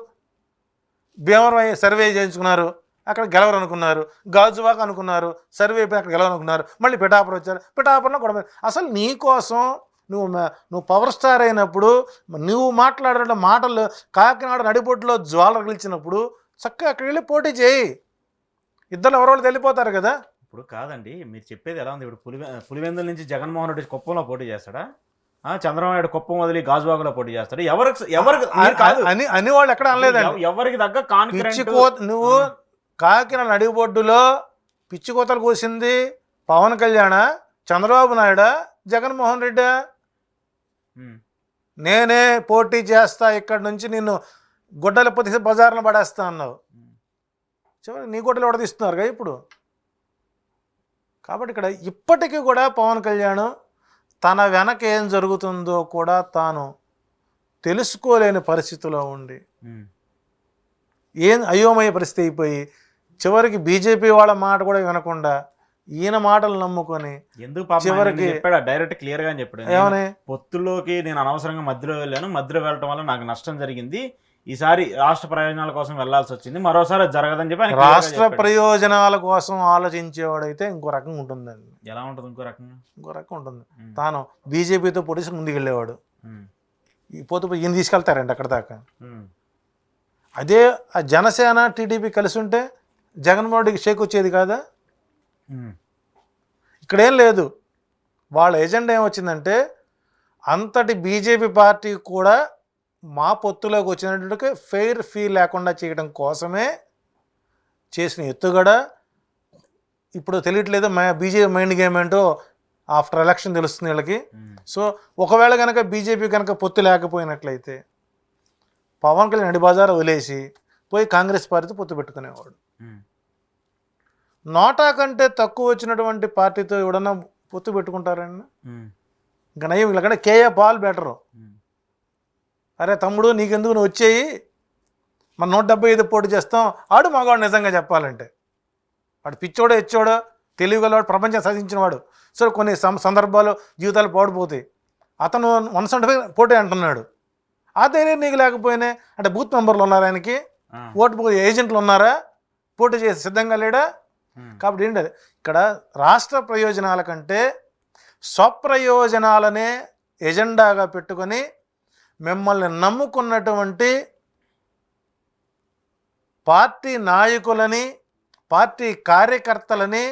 భీమవరం సర్వే చేయించుకున్నారు, అక్కడ గెలవరు అనుకున్నారు. గాజువాక అనుకున్నారు, సర్వే అయిపోయి అక్కడ గెలవరు అనుకున్నారు. మళ్ళీ పిఠాపురం వచ్చారు, పిఠాపురంలో గొడవ. అసలు నీ కోసం నువ్వు పవర్ స్టార్ అయినప్పుడు, నువ్వు మాట్లాడిన మాటలు కాకినాడ నడిబొడ్డులో జ్వాల రగిలించినప్పుడు చక్కగా అక్కడికి వెళ్ళి పోటీ చేయి. ఇద్దరు ఎవరోళ్ళు వెళ్ళిపోతారు కదా. ఇప్పుడు కాదండి, మీరు చెప్పేది ఎలా ఉంది? ఇప్పుడు పులివెందుల నుంచి జగన్మోహన్ రెడ్డి కుప్పంలో పోటీ చేస్తాడా? చంద్రబాబు నాయుడు కుప్పం వదిలి గాజువాకలో పోటీ చేస్తాడు. అని వాళ్ళు ఎక్కడ అనలేదండి. ఎవరికి తగ్గ కాన్ఫిడెన్స్. నువ్వు కాకినాడ నడిబొడ్డులో పిచ్చి కోతలు కూసింది పవన్ కళ్యాణ్, చంద్రబాబు నాయుడు, జగన్మోహన్ రెడ్డి. నేనే పోటీ చేస్తా, ఇక్కడి నుంచి నిన్ను గుడ్డలు పొత్తి బజార్లో పడేస్తా అన్నావు. చివరికి నీ గుడ్డలు కూడా తీస్తున్నారుగా ఇప్పుడు. కాబట్టి ఇక్కడ ఇప్పటికీ కూడా పవన్ కళ్యాణ్ తన వెనక ఏం జరుగుతుందో కూడా తాను తెలుసుకోలేని పరిస్థితిలో ఉండి అయోమయ పరిస్థితి అయిపోయి చివరికి బీజేపీ వాళ్ళ మాట కూడా వినకుండా ఈయన మాటలు నమ్ముకొని చివరికి చెప్పాడు, డైరెక్ట్ క్లియర్ గా చెప్పాడు, ఏమని పొత్తుల్లోకి నేను అనవసరంగా మధ్యలో వెళ్ళాను, మధ్యలో వెళ్ళటం వల్ల నాకు నష్టం జరిగింది, ఈసారి రాష్ట్ర ప్రయోజనాల కోసం వెళ్లాల్సి వచ్చింది, మరోసారి జరగదని చెప్పి. రాష్ట్ర ప్రయోజనాల కోసం ఆలోచించేవాడైతే ఇంకో రకంగా ఉంటుందండి. ఎలా ఉంటుంది? ఇంకో రకంగా ఉంటుంది. తాను బీజేపీతో పొడిచి ముందుకెళ్ళేవాడు, ఈ పోతూ ఈయన తీసుకెళ్తారండి అక్కడ దాకా. అదే ఆ జనసేన టీడీపీ కలిసి ఉంటే జగన్మోహన్ రెడ్డికి షేక్ వచ్చేది కాదా? ఇక్కడేం లేదు. వాళ్ళ ఎజెండా ఏమొచ్చిందంటే అంతటి బీజేపీ పార్టీ కూడా మా పొత్తులోకి వచ్చినట్టుగా ఫెయిర్ ఫీల్ లేకుండా చేయడం కోసమే చేసిన ఎత్తుగడ. ఇప్పుడు తెలియట్లేదు బీజేపీ మైండ్ గేమ్ ఏంటో ఆఫ్టర్ ఎలక్షన్ తెలుస్తుంది వీళ్ళకి. సో ఒకవేళ కనుక బీజేపీ కనుక పొత్తు లేకపోయినట్లయితే పవన్ కళ్యాణ్ అడి బజార్ వదిలేసి పోయి కాంగ్రెస్ పార్టీతో పొత్తు పెట్టుకునేవాడు. నోటా కంటే తక్కువ వచ్చినటువంటి పార్టీతో ఎవడన్నా పొత్తు పెట్టుకుంటారండి? ఇంకా నయం వీళ్ళకంటే కేఏ పాల్ బెటరు. అరే తమ్ముడు నీకెందుకు నువ్వు వచ్చేయి, మన 175 పోటీ చేస్తాం. ఆడు మగవాడు నిజంగా చెప్పాలంటే. వాడు పిచ్చోడో ఎచ్చోడో తెలివిగలవాడు, ప్రపంచం సాధించిన వాడు. సో కొన్ని సందర్భాలు జీవితాలు పాడిపోతాయి. అతను 175 పోటీ అంటున్నాడు. ఆ ధైర్యం నీకు లేకపోయినా అంటే బూత్ మెంబర్లు ఉన్నారు, ఆయనకి ఓటు ఏజెంట్లు ఉన్నారా, పోటీ చేసి సిద్ధంగా లేడా? కాబట్టి ఏంటది, ఇక్కడ రాష్ట్ర ప్రయోజనాల కంటే స్వప్రయోజనాలనే ఎజెండాగా పెట్టుకొని మిమ్మల్ని నమ్ముకున్నటువంటి పార్టీ నాయకులని, పార్టీ కార్యకర్తలని,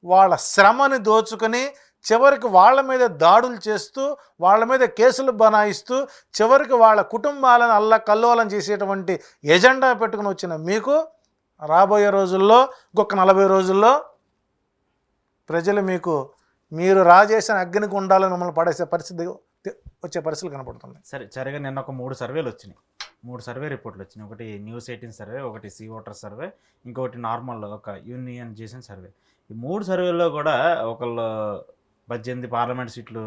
వాళ్ళ శ్రమని దోచుకొని చివరికి వాళ్ళ మీద దాడులు చేస్తూ, వాళ్ళ మీద కేసులు బనాయిస్తూ, చివరికి వాళ్ళ కుటుంబాలను అల్లకల్లోలం చేసేటువంటి ఎజెండా పెట్టుకుని వచ్చిన మీకు రాబోయే రోజుల్లో ఇంకొక 40 రోజుల్లో ప్రజలు మీరు రాజేసిన అగ్నికి ఉండాలని మిమ్మల్ని పడేసే పరిస్థితి వచ్చే పరిస్థితులు కనపడుతున్నాయి. సరిగా నిన్న ఒక 3 సర్వేలు వచ్చినాయి, 3 సర్వే రిపోర్ట్లు వచ్చినాయి. ఒకటి న్యూస్ 18 సర్వే, ఒకటి సీ ఓటర్ సర్వే, ఇంకొకటి నార్మల్ ఒక యూనియన్ చేసిన సర్వే. ఈ 3 సర్వేల్లో కూడా ఒకళ్ళు 18 పార్లమెంట్ సీట్లు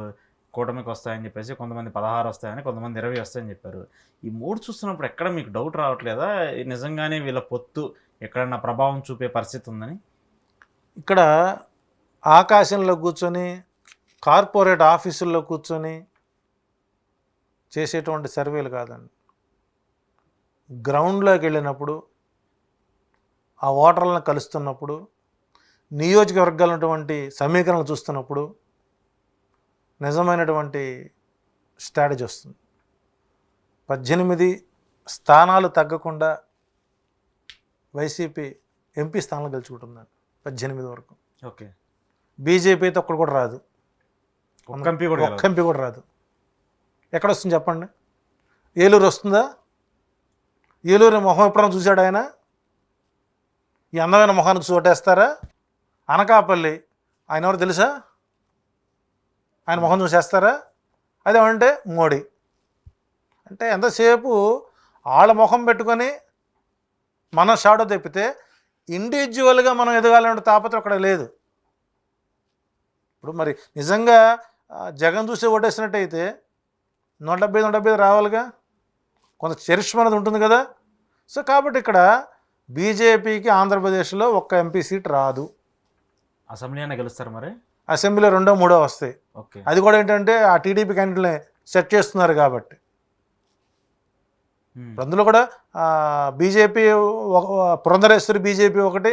కూటమికి వస్తాయని చెప్పేసి, కొంతమంది 16 వస్తాయని, కొంతమంది 20 వస్తాయని చెప్పారు. ఈ 3 చూస్తున్నప్పుడు ఎక్కడ మీకు డౌట్ రావట్లేదా నిజంగానే వీళ్ళ పొత్తు ఎక్కడన్నా ప్రభావం చూపే పరిస్థితి ఉందని? ఇక్కడ ఆకాశంలో కూర్చొని కార్పొరేట్ ఆఫీసుల్లో కూర్చొని చేసేటువంటి సర్వేలు కాదండి. గ్రౌండ్లోకి వెళ్ళినప్పుడు, ఆ ఓటర్లను కలుస్తున్నప్పుడు, నియోజకవర్గాలు ఉన్నటువంటి సమీకరణలు చూస్తున్నప్పుడు నిజమైనటువంటి స్ట్రాటజీ వస్తుంది. 18 స్థానాలు తగ్గకుండా వైసీపీ ఎంపీ స్థానాలు గెలుచుకుంటుందండి 18 వరకు. ఓకే. బీజేపీ అయితే ఒక్కడు కూడా రాదు, ఒక్క ఎంపీ కూడా రాదు. ఎక్కడ వస్తుంది చెప్పండి? ఏలూరు వస్తుందా? ఏలూరు మొహం ఎప్పుడైనా చూశాడు ఆయన? ఈ అందమైన మొహానికి చోటేస్తారా? అనకాపల్లి ఆయన ఎవరు తెలుసా? ఆయన మొహం చూసేస్తారా? అదేమంటే మోడీ అంటే ఎంతసేపు వాళ్ళ ముఖం పెట్టుకొని మన షాడో తెప్పితే ఇండివిజువల్గా మనం ఎదగాలంటే తాపత్రం అక్కడ లేదు. ఇప్పుడు మరి నిజంగా జగన్ చూసి ఓటేసినట్టయితే 175 రావాలిగా, కొంత చరిష్మ అనేది ఉంటుంది కదా. సో కాబట్టి ఇక్కడ బీజేపీకి ఆంధ్రప్రదేశ్లో ఒక్క ఎంపీ సీట్ రాదు. అసెంబ్లీ అయినా గెలుస్తారు మరి? అసెంబ్లీలో 2, 3 వస్తాయి. ఓకే. అది కూడా ఏంటంటే ఆ టీడీపీ క్యాండిడేట్ని సెట్ చేస్తున్నారు కాబట్టి. అందులో కూడా బీజేపీ పురంధరేశ్వరి బీజేపీ ఒకటి,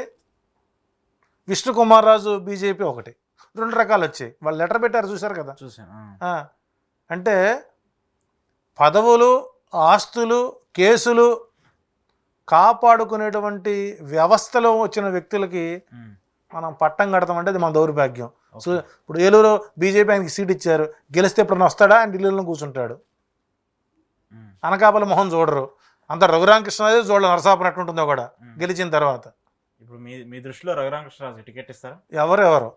విష్ణుకుమార్ రాజు బీజేపీ ఒకటి, 2 రకాలు వచ్చాయి. వాళ్ళు లెటర్ పెట్టారు, చూశారు కదా. చూసాను. అంటే పదవులు, ఆస్తులు, కేసులు కాపాడుకునేటువంటి వ్యవస్థలో వచ్చిన వ్యక్తులకి మనం పట్టం కడతామంటే అది మన దౌర్భాగ్యం. సో ఇప్పుడు ఏలూరు బీజేపీ ఆయనకి సీట్ ఇచ్చారు, గెలిస్తే ఎప్పుడన్నా వస్తాడా? ఆయన ఢిల్లీలో కూర్చుంటాడు. అనకాపల్లి మొహం చూడరు, అంత రఘురామకృష్ణరాజు చూడలేదు, నరసాపురం ఎట్లుంటుందో కూడా గెలిచిన తర్వాత. ఇప్పుడు మీ దృష్టిలో రఘురామకృష్ణరాజు టికెట్ ఇస్తారా? ఎవరెవరు?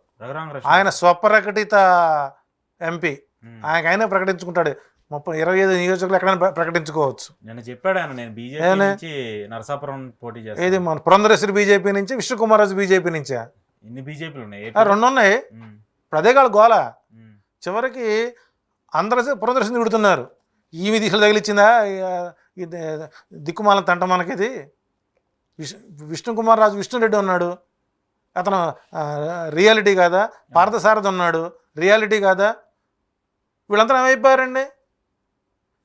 ఆయన స్వప్రకటిత ఎంపీ, ఆయనే ప్రకటించుకుంటాడు. 25 నియోజకవర్గాలు ఎక్కడైనా ప్రకటించుకోవచ్చు. నేను చెప్పాడు ఆయన, నేను బీజేపీ నుంచి నరసాపురం పోటీ చేస్తాను. ఏది మన పురంధరేశ్వరి బీజేపీ నుంచి, విష్ణుకుమార్ రాజు బీజేపీ నుంచా? ఇన్ని బీజేపీలు ఉన్నాయి, 2 ఉన్నాయి. ఇప్పుడు అదే కాదు గోల. చివరికి అందరూ పురంధరేశ్వరిని విడుతున్నారు. ఈమె దిశలు తగిలిచ్చిందా దిక్కుమాల తంట మనకిది? విష్ణుకుమార్ రాజు విష్ణురెడ్డి ఉన్నాడు, అతను రియాలిటీ కాదా? పార్థసారథి ఉన్నాడు, రియాలిటీ కాదా? వీళ్ళంతా ఏమైపోయారండి?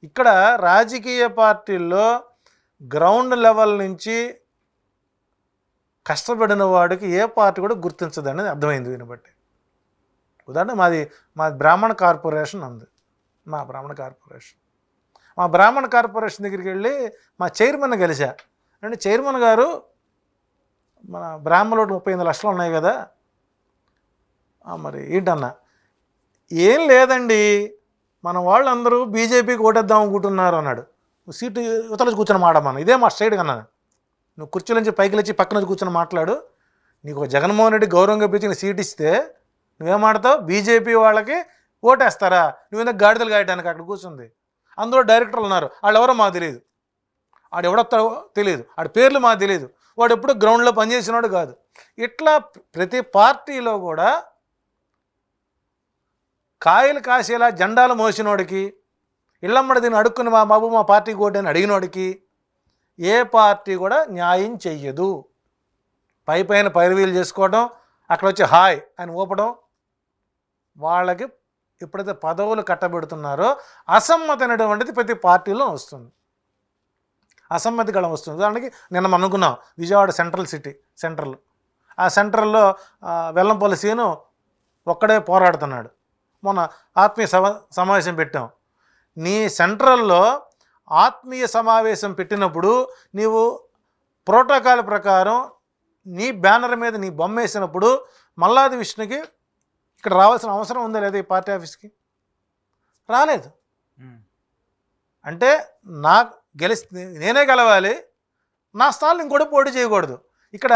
ఇక్కడ రాజకీయ పార్టీల్లో గ్రౌండ్ లెవెల్ నుంచి కష్టపడిన వాడికి ఏ పార్టీ కూడా గుర్తించదు అనేది అర్థమైంది దీన్ని బట్టి. ఉదాహరణ మా బ్రాహ్మణ కార్పొరేషన్ ఉంది. మా బ్రాహ్మణ కార్పొరేషన్ దగ్గరికి వెళ్ళి మా చైర్మన్ కలిసా. అంటే చైర్మన్ గారు, మన బ్రాహ్మణులు 38 లక్షలు ఉన్నాయి కదా, మరి ఏంటన్నా, ఏం లేదండి, మన వాళ్ళందరూ బీజేపీకి ఓటేద్దాం అనుకుంటున్నారు అన్నాడు. సీటు యువతల కూర్చొని మాడమన్నా, ఇదే మా స్ట్రైట్ అన్నాను. నువ్వు కుర్చీల నుంచి పైకి లేచి పక్కన కూర్చొని మాట్లాడు. నీకు జగన్మోహన్ రెడ్డి గౌరవంగా పిలిచిన సీట్ ఇస్తే నువ్వేమాడతావు, బీజేపీ వాళ్ళకి ఓటేస్తారా, నువ్వేందుకు గాడిదలు గాయటానికి అక్కడ కూర్చుంది. అందులో డైరెక్టర్లు ఉన్నారు, వాళ్ళు ఎవరో మాకు తెలియదు, వాడు ఎవడొస్తాడో తెలియదు, వాడి పేర్లు మాకు తెలియదు, వాడు ఎప్పుడు గ్రౌండ్లో పనిచేసినాడు కాదు. ఇట్లా ప్రతి పార్టీలో కూడా కాయలు కాసేలా జెండాలు మోసినోడికి, ఇళ్ళమ్మడి దీన్ని అడుక్కుని మా బాబు మా పార్టీకి ఓటని అడిగినోడికి ఏ పార్టీ కూడా న్యాయం చెయ్యదు. పైన పైరవీలు చేసుకోవడం, అక్కడ వచ్చి హాయ్ అని ఊపడం, వాళ్ళకి ఎప్పుడైతే పదవులు కట్టబెడుతున్నారో అసమ్మతి అనేటువంటిది ప్రతి పార్టీలో వస్తుంది, అసమ్మతి గళం వస్తుంది. దానికి నిన్న మనం అనుకున్నాం విజయవాడ సెంట్రల్ ఆ సెంట్రల్లో వెల్లంపల్లి సీను ఒక్కడే పోరాడుతున్నాడు. మొన్న ఆత్మీయ సమావేశం పెట్టాం. నీ సెంట్రల్లో ఆత్మీయ సమావేశం పెట్టినప్పుడు నీవు ప్రోటోకాల్ ప్రకారం నీ బ్యానర్ మీద నీ బొమ్మ వేసినప్పుడు మల్లాది విష్ణుకి ఇక్కడ రావాల్సిన అవసరం ఉందా లేదా ఈ పార్టీ ఆఫీస్కి? రాలేదు. అంటే నేనే గెలవాలి, నా స్థానం ఇంకోటి పోటీ చేయకూడదు. ఇక్కడ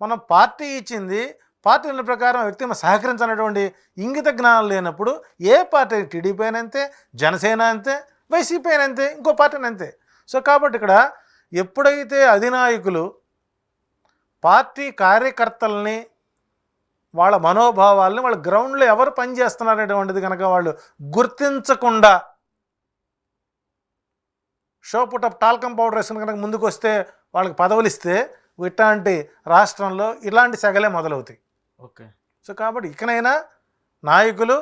మనం పార్టీ ఇచ్చింది, పార్టీల ప్రకారం వ్యక్తి సహకరించినటువంటి ఇంగిత జ్ఞానం లేనప్పుడు ఏ పార్టీ, టీడీపీ అయినా అంతే, జనసేన అంతే, వైసీపీ అయినా అంతే, ఇంకో పార్టీని అంతే. సో కాబట్టి ఇక్కడ ఎప్పుడైతే అధినాయకులు పార్టీ కార్యకర్తల్ని, వాళ్ళ మనోభావాల్ని, వాళ్ళ గ్రౌండ్లో ఎవరు పనిచేస్తున్నారనేటువంటిది కనుక వాళ్ళు గుర్తించకుండా షో పుటప్ టాల్కమ్ పౌడర్ వేసుకుని కనుక ముందుకు వస్తే వాళ్ళకి పదవులు ఇస్తే ఇట్లాంటి రాష్ట్రంలో ఇలాంటి సెగలే మొదలవుతాయి. ఓకే. సో కాబట్టి ఇకనైనా నాయకులు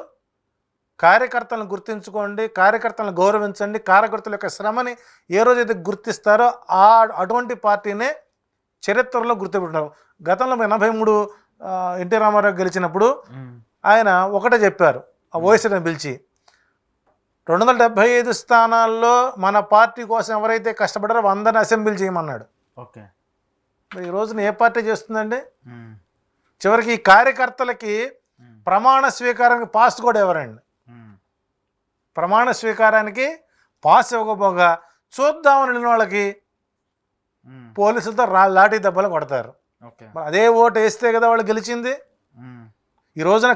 కార్యకర్తలను గుర్తించుకోండి, కార్యకర్తలను గౌరవించండి. కార్యకర్తల యొక్క శ్రమని ఏ రోజైతే గుర్తిస్తారో అటువంటి పార్టీనే చరిత్రలో గుర్తుపెట్టినారు. గతంలో 83 ఎన్టీ రామారావు గెలిచినప్పుడు ఆయన ఒకటే చెప్పారు, ఆ ఓఎస్ని పిలిచి 275 స్థానాల్లో మన పార్టీ కోసం ఎవరైతే కష్టపడారో 100ని అసెంబ్లీ చేయమన్నాడు. ఓకే. మరి ఈ రోజున ఏ పార్టీ చేస్తుందండి? చివరికి ఈ కార్యకర్తలకి ప్రమాణ స్వీకారానికి పాస్ కూడా ఎవరండి? ప్రమాణ స్వీకారానికి పాస్ ఇవ్వకపోగా చూద్దామని వెళ్ళిన వాళ్ళకి పోలీసులతో లాఠీ దెబ్బలు కొడతారు. అదే ఓటు వేస్తే కదా వాళ్ళు గెలిచింది. ఈ రోజున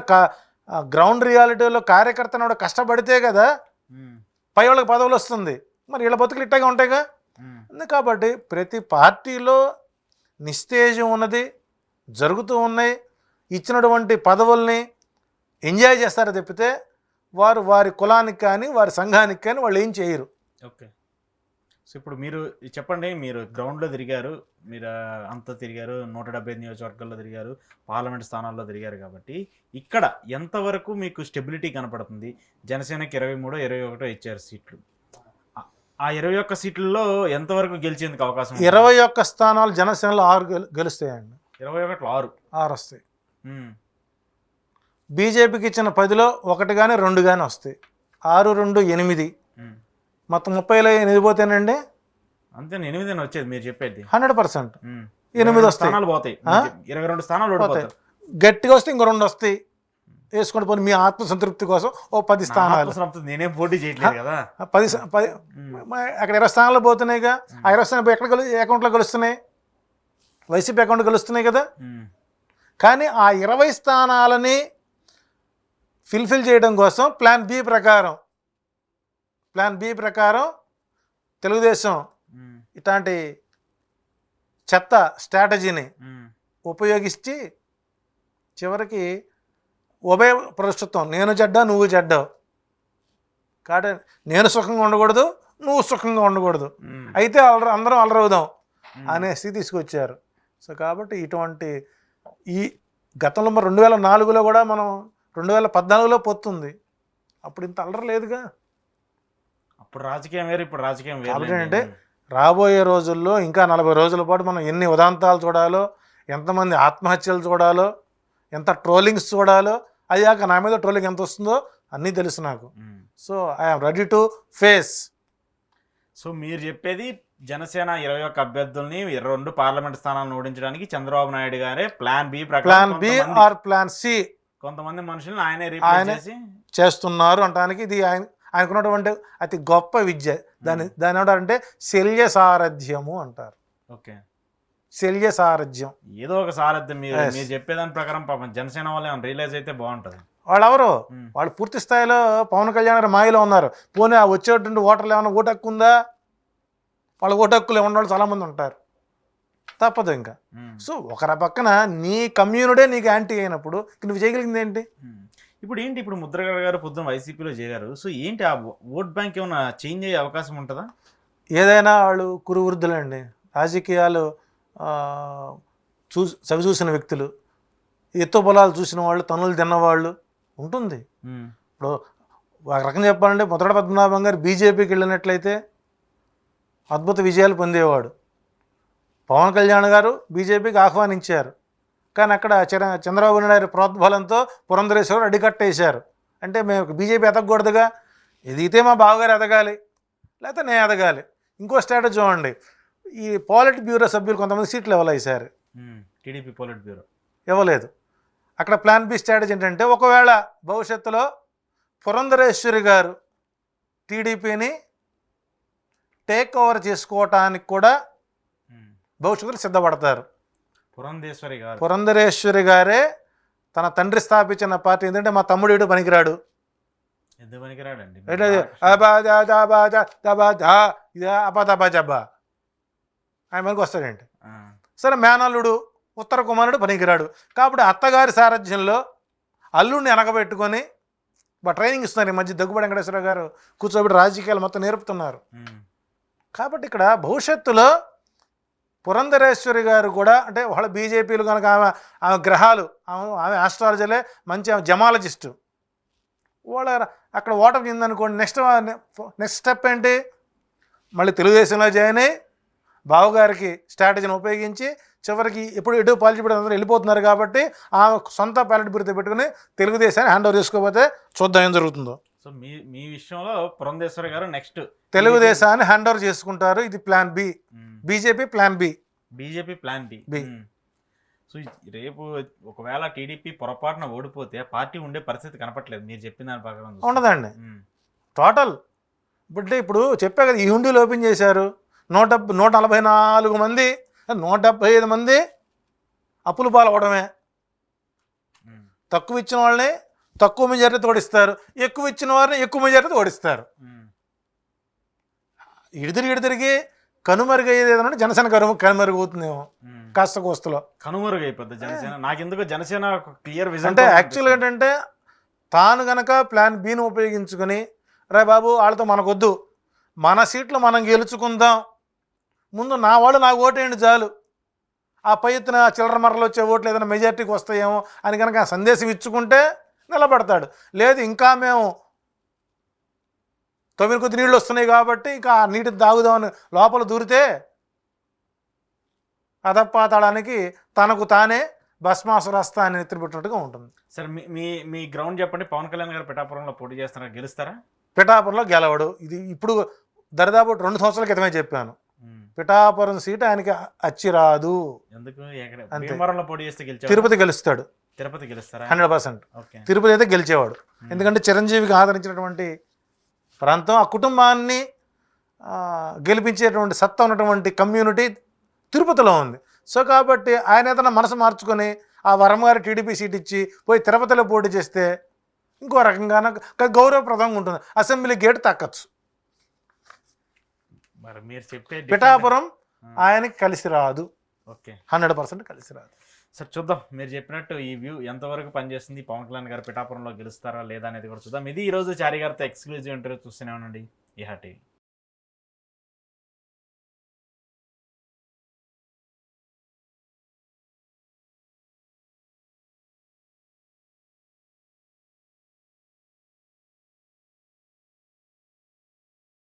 గ్రౌండ్ రియాలిటీలో కార్యకర్తను కష్టపడితే కదా పై వాళ్ళకి పదవులు వస్తుంది. మరి వీళ్ళ బతుకులు ఇట్టగా ఉంటాయిగా. కాబట్టి ప్రతి పార్టీలో నిస్తేజం ఉన్నది, జరుగుతూ ఉన్నాయి. ఇచ్చినటువంటి పదవుల్ని ఎంజాయ్ చేస్తారు తప్పితే వారు వారి కులానికి కానీ వారి సంఘానికి కానీ వాళ్ళు ఏం చేయరు. ఓకే. సో ఇప్పుడు మీరు చెప్పండి, మీరు గ్రౌండ్లో తిరిగారు, మీరు అంతా తిరిగారు, 170 నియోజకవర్గాల్లో తిరిగారు, పార్లమెంట్ స్థానాల్లో తిరిగారు. కాబట్టి ఇక్కడ ఎంతవరకు మీకు స్టెబిలిటీ కనపడుతుంది? జనసేనకి 23, 21 ఇచ్చారు సీట్లు. ఆ 21 సీట్లలో ఎంతవరకు గెలిచేందుకు అవకాశం? 21 స్థానాలు జనసేనలో 6 గెలుస్తాయండి. 21లో 6 వస్తాయి. బీజేపీకి ఇచ్చిన 10లో 1 కానీ 2 కానీ వస్తాయి. 6, 2, 8 మొత్తం 30లో 8 పోతేనండి. అంతే, 8 వచ్చేది మీరు చెప్పేది. 100% 8 వస్తాయి. 22 స్థానాలు ఓడిపోతారు. గట్టిగా వస్తే ఇంకో 2 వస్తాయి. వేసుకుంటూ పోయి మీ ఆత్మసంతృప్తి కోసం 10 స్థానాలు. నేనేం పోటీ చేయట్లేదు కదా. 10 అక్కడ 20 స్థానాలు పోతున్నాయిగా. ఆ 20 స్థానాలు ఎక్కడ అకౌంట్లో కలుస్తున్నాయి? వైసీపీ అకౌంట్ కలుస్తున్నాయి కదా. కానీ ఆ 20 స్థానాలని ఫిల్ఫిల్ చేయడం కోసం ప్లాన్ బి ప్రకారం తెలుగుదేశం ఇట్లాంటి చెత్త స్ట్రాటజీని ఉపయోగించి చివరికి ఉభయ ప్రస్తుతం నేను చెడ్డా నువ్వు చెడ్డావు, కాబట్టి నేను సుఖంగా ఉండకూడదు, నువ్వు సుఖంగా ఉండకూడదు, అయితే అందరం అలరవుదాం అనే స్థితి తీసుకొచ్చారు. సో కాబట్టి ఇటువంటి ఈ గతంలో 2004లో కూడా మనం 2014లో పొత్తుంది, అప్పుడు ఇంత అల్లరి లేదుగా. అప్పుడు రాజకీయం వేరు, ఇప్పుడు రాజకీయం వేరు. కాబట్టి అంటే రాబోయే రోజుల్లో ఇంకా 40 రోజుల పాటు మనం ఎన్ని ఉదాంతాలు చూడాలో, ఎంతమంది ఆత్మహత్యలు చూడాలో, ఎంత ట్రోలింగ్స్ చూడాలో, అయ్యాక నా మీద ట్రోలింగ్ ఎంత వస్తుందో అన్నీ తెలుసు నాకు. So I'm ready to face. So మీరు చెప్పేది జనసేన 21 అభ్యర్థుల్ని 22 పార్లమెంట్ స్థానాలను ఓడించడానికి చంద్రబాబు నాయుడు గారే plan B or plan C కొంతమంది మనుషుల్ని ఆయనే రీప్లేస్ చేసి చేస్తున్నారు అనడానికి ఇది ఆయనకున్నటువంటి అతి గొప్ప విద్య. దాన్ని ఏమంటారంటే శల్య సారథ్యము అంటారు. ఓకే, శల్య సారథ్యం. ఏదో ఒక సారథ్యం. మీరు చెప్పేదాని ప్రకారం పాపం జనసేన వాళ్ళు ఏమైనా రియలైజ్ అయితే బాగుంటుంది. వాళ్ళు ఎవరు? వాళ్ళు పూర్తి స్థాయిలో పవన్ కళ్యాణ్ గారి మాయలో ఉన్నారు. పోనీ ఆ వచ్చేటువంటి ఓటర్లు ఏమైనా ఓటు హక్కు ఉందా? వాళ్ళ ఓటు హక్కులు ఉన్న వాళ్ళు చాలామంది ఉంటారు. తప్పదు ఇంకా. సో ఒకరి పక్కన నీ కమ్యూనిటీ నీకు యాంటీ అయినప్పుడు నువ్వు చేయగలిగింది ఏంటి? ఇప్పుడు ముద్రగడ గారు పొద్దున్న వైసీపీలో చేరారు. సో ఏంటి ఆ ఓట్ బ్యాంక్ ఏమైనా చేంజ్ అయ్యే అవకాశం ఉంటుందా? ఏదైనా వాళ్ళు కురువృద్ధులండి. రాజకీయాలు చవి చూసిన వ్యక్తులు, ఎత్తు పొలాలు చూసిన వాళ్ళు, తనులు తిన్నవాళ్ళు ఉంటుంది. ఇప్పుడు ఒక రకంగా చెప్పాలంటే ముద్రగడ పద్మనాభం గారు బీజేపీకి వెళ్ళినట్లయితే అద్భుత విజయాలు పొందేవాడు. పవన్ కళ్యాణ్ గారు బీజేపీకి ఆహ్వానించారు, కానీ అక్కడ చంద్రబాబు నాయుడు గారి ప్రోద్బలంతో పురంధరేశ్వరు అడ్డుకట్టేశారు. అంటే మేము బీజేపీ ఎదగకూడదుగా, ఎదిగితే మా బావగారు ఎదగాలి, లేకపోతే నేను ఎదగాలి. ఇంకో స్ట్రాటజీ చూడండి, ఈ పాలిట్ బ్యూరో సభ్యులు కొంతమంది సీట్లు ఇవ్వలేసారు. టీడీపీ పాలిట్ బ్యూరో ఇవ్వలేదు. అక్కడ ప్లాన్ బి స్ట్రాటజీ ఏంటంటే, ఒకవేళ భవిష్యత్తులో పురంధరేశ్వరి గారు టీడీపీని టేక్ ఓవర్ చేసుకోవటానికి కూడా భవిష్యత్తులో సిద్ధపడతారు. పురంధరేశ్వరి గారే తన తండ్రి స్థాపించిన పార్టీ. ఏంటంటే మా తమ్ముడు ఇటు పనికిరాడు, ఆయన మనకి వస్తాడండి. సరే, మేనల్లుడు ఉత్తర కుమారుడు పనికిరాడు కాబట్టి అత్తగారి సారథ్యంలో అల్లుడిని వెనకబెట్టుకొని ట్రైనింగ్ ఇస్తున్నారు. ఈ మధ్య దగ్గుబాటి వెంకటేశ్వర గారు కూర్చోబెట్టి రాజకీయాలు మొత్తం నేర్పుతున్నారు. కాబట్టి ఇక్కడ భవిష్యత్తులో పురంధరేశ్వరి గారు కూడా, అంటే వాళ్ళ బీజేపీలు కనుక ఆమె గ్రహాలు, ఆమె ఆస్ట్రాలజీలే మంచి జమాలజిస్టు, వాళ్ళ అక్కడ ఓటమి చెందనుకోండి, నెక్స్ట్ స్టెప్ ఏంటి? మళ్ళీ తెలుగుదేశంలో జాయిన్ అయ్యి బావగారికి స్ట్రాటజీని ఉపయోగించి చివరికి ఎప్పుడు ఎటు పాలిటిబడి అందరూ వెళ్ళిపోతున్నారు కాబట్టి ఆమె సొంత ప్యాలెట్ బిరుదు పెట్టుకుని తెలుగుదేశాన్ని హ్యాండ్ ఓవర్ చేసుకోకపోతే చూద్దాం ఏం జరుగుతుందో. సో మీ విషయంలో పురంధేశ్వరి గారు నెక్స్ట్ తెలుగుదేశాన్ని హ్యాండ్ ఓవర్ చేసుకుంటారు. ఇది plan B. BJP plan B. So రేపు ఒకవేళ టీడీపీ పొరపాటున ఓడిపోతే పార్టీ ఉండే పరిస్థితి కనపట్లేదు మీరు చెప్పిన దాని ప్రకారం. ఉండదండి టోటల్. ఇప్పుడు చెప్పా కదా, ఈ హుండీలు ఓపెన్ చేశారు. 144 మంది, 175 మంది అప్పులు పాలవడమే. తక్కువ ఇచ్చిన వాళ్ళని తక్కువ మెజారిటీతో ఓడిస్తారు, ఎక్కువ ఇచ్చిన వారిని ఎక్కువ మెజారిటీతో ఓడిస్తారు. ఇడిదిరిగి కనుమరుగయ్యేది ఏదన్నా జనసేన కనుమరుగవుతుందేమో కాస్త కోస్తలో. కనుమరుగైపోద్ది జనసేన. నాకెందుకు జనసేన క్లియర్ విజన్ అంటే యాక్చువల్గా ఏంటంటే, తాను గనక ప్లాన్ బిని ఉపయోగించుకొని, రే బాబు వాళ్ళతో మనకొద్దు, మన సీట్లు మనం గెలుచుకుందాం, ముందు నా వాళ్ళు నాకు ఓటేయండి చాలు, ఆ పై ఎత్తున చిల్లర మర్రలు వచ్చే ఓట్లు ఏదైనా మెజారిటీకి వస్తాయేమో అని కనుక సందేశం ఇచ్చుకుంటే నిలబడతాడు. లేదు ఇంకా మేము తొమ్మిది కొద్ది నీళ్ళు వస్తున్నాయి కాబట్టి ఇంకా ఆ నీటి తాగుదామని లోపల దూరితే అధపాతాళానికి తనకు తానే భస్మాసురస్తా అని ఎత్తుపెట్టినట్టుగా ఉంటుంది. సార్ మీ గ్రౌండ్ చెప్పండి. పవన్ కళ్యాణ్ గారు పిఠాపురంలో పోటీ చేస్తారా, గెలుస్తారా? పిఠాపురంలో గెలవడు. ఇది ఇప్పుడు దరిదాపు 2 సంవత్సరాల క్రితమే చెప్పాను. పిఠాపురం సీటు ఆయనకి అచ్చి రాదు. తిరుపతి గెలుస్తాడు. 100%. తిరుపతి అయితే గెలిచేవాడు. ఎందుకంటే చిరంజీవికి ఆదరించినటువంటి ప్రాంతం, ఆ కుటుంబాన్ని గెలిపించేటువంటి సత్తా ఉన్నటువంటి కమ్యూనిటీ తిరుపతిలో ఉంది. సో కాబట్టి ఆయన ఏదైనా మనసు మార్చుకొని ఆ వరంగారి టీడీపీ సీట్ ఇచ్చి పోయి తిరుపతిలో పోటీ చేస్తే ఇంకో రకంగా గౌరవప్రదంగా ఉంటుంది. అసెంబ్లీ గేట్ తక్కచ్చు. మీరు చెప్పే పిఠాపురం ఆయనకి కలిసి రాదు. 100% కలిసి రాదు. సార్ చూద్దాం, మీరు చెప్పినట్టు ఈ వ్యూ ఎంతవరకు పనిచేస్తుంది, పవన్ కళ్యాణ్ గారు పిఠాపురంలో గెలుస్తారా లేదా అనేది కూడా చూద్దాం. ఇది ఈరోజు చారి గారితో ఎక్స్క్లూజివ్ ఇంటర్వ్యూ. చూస్తూనే ఉండండి ఈహా టీవీ.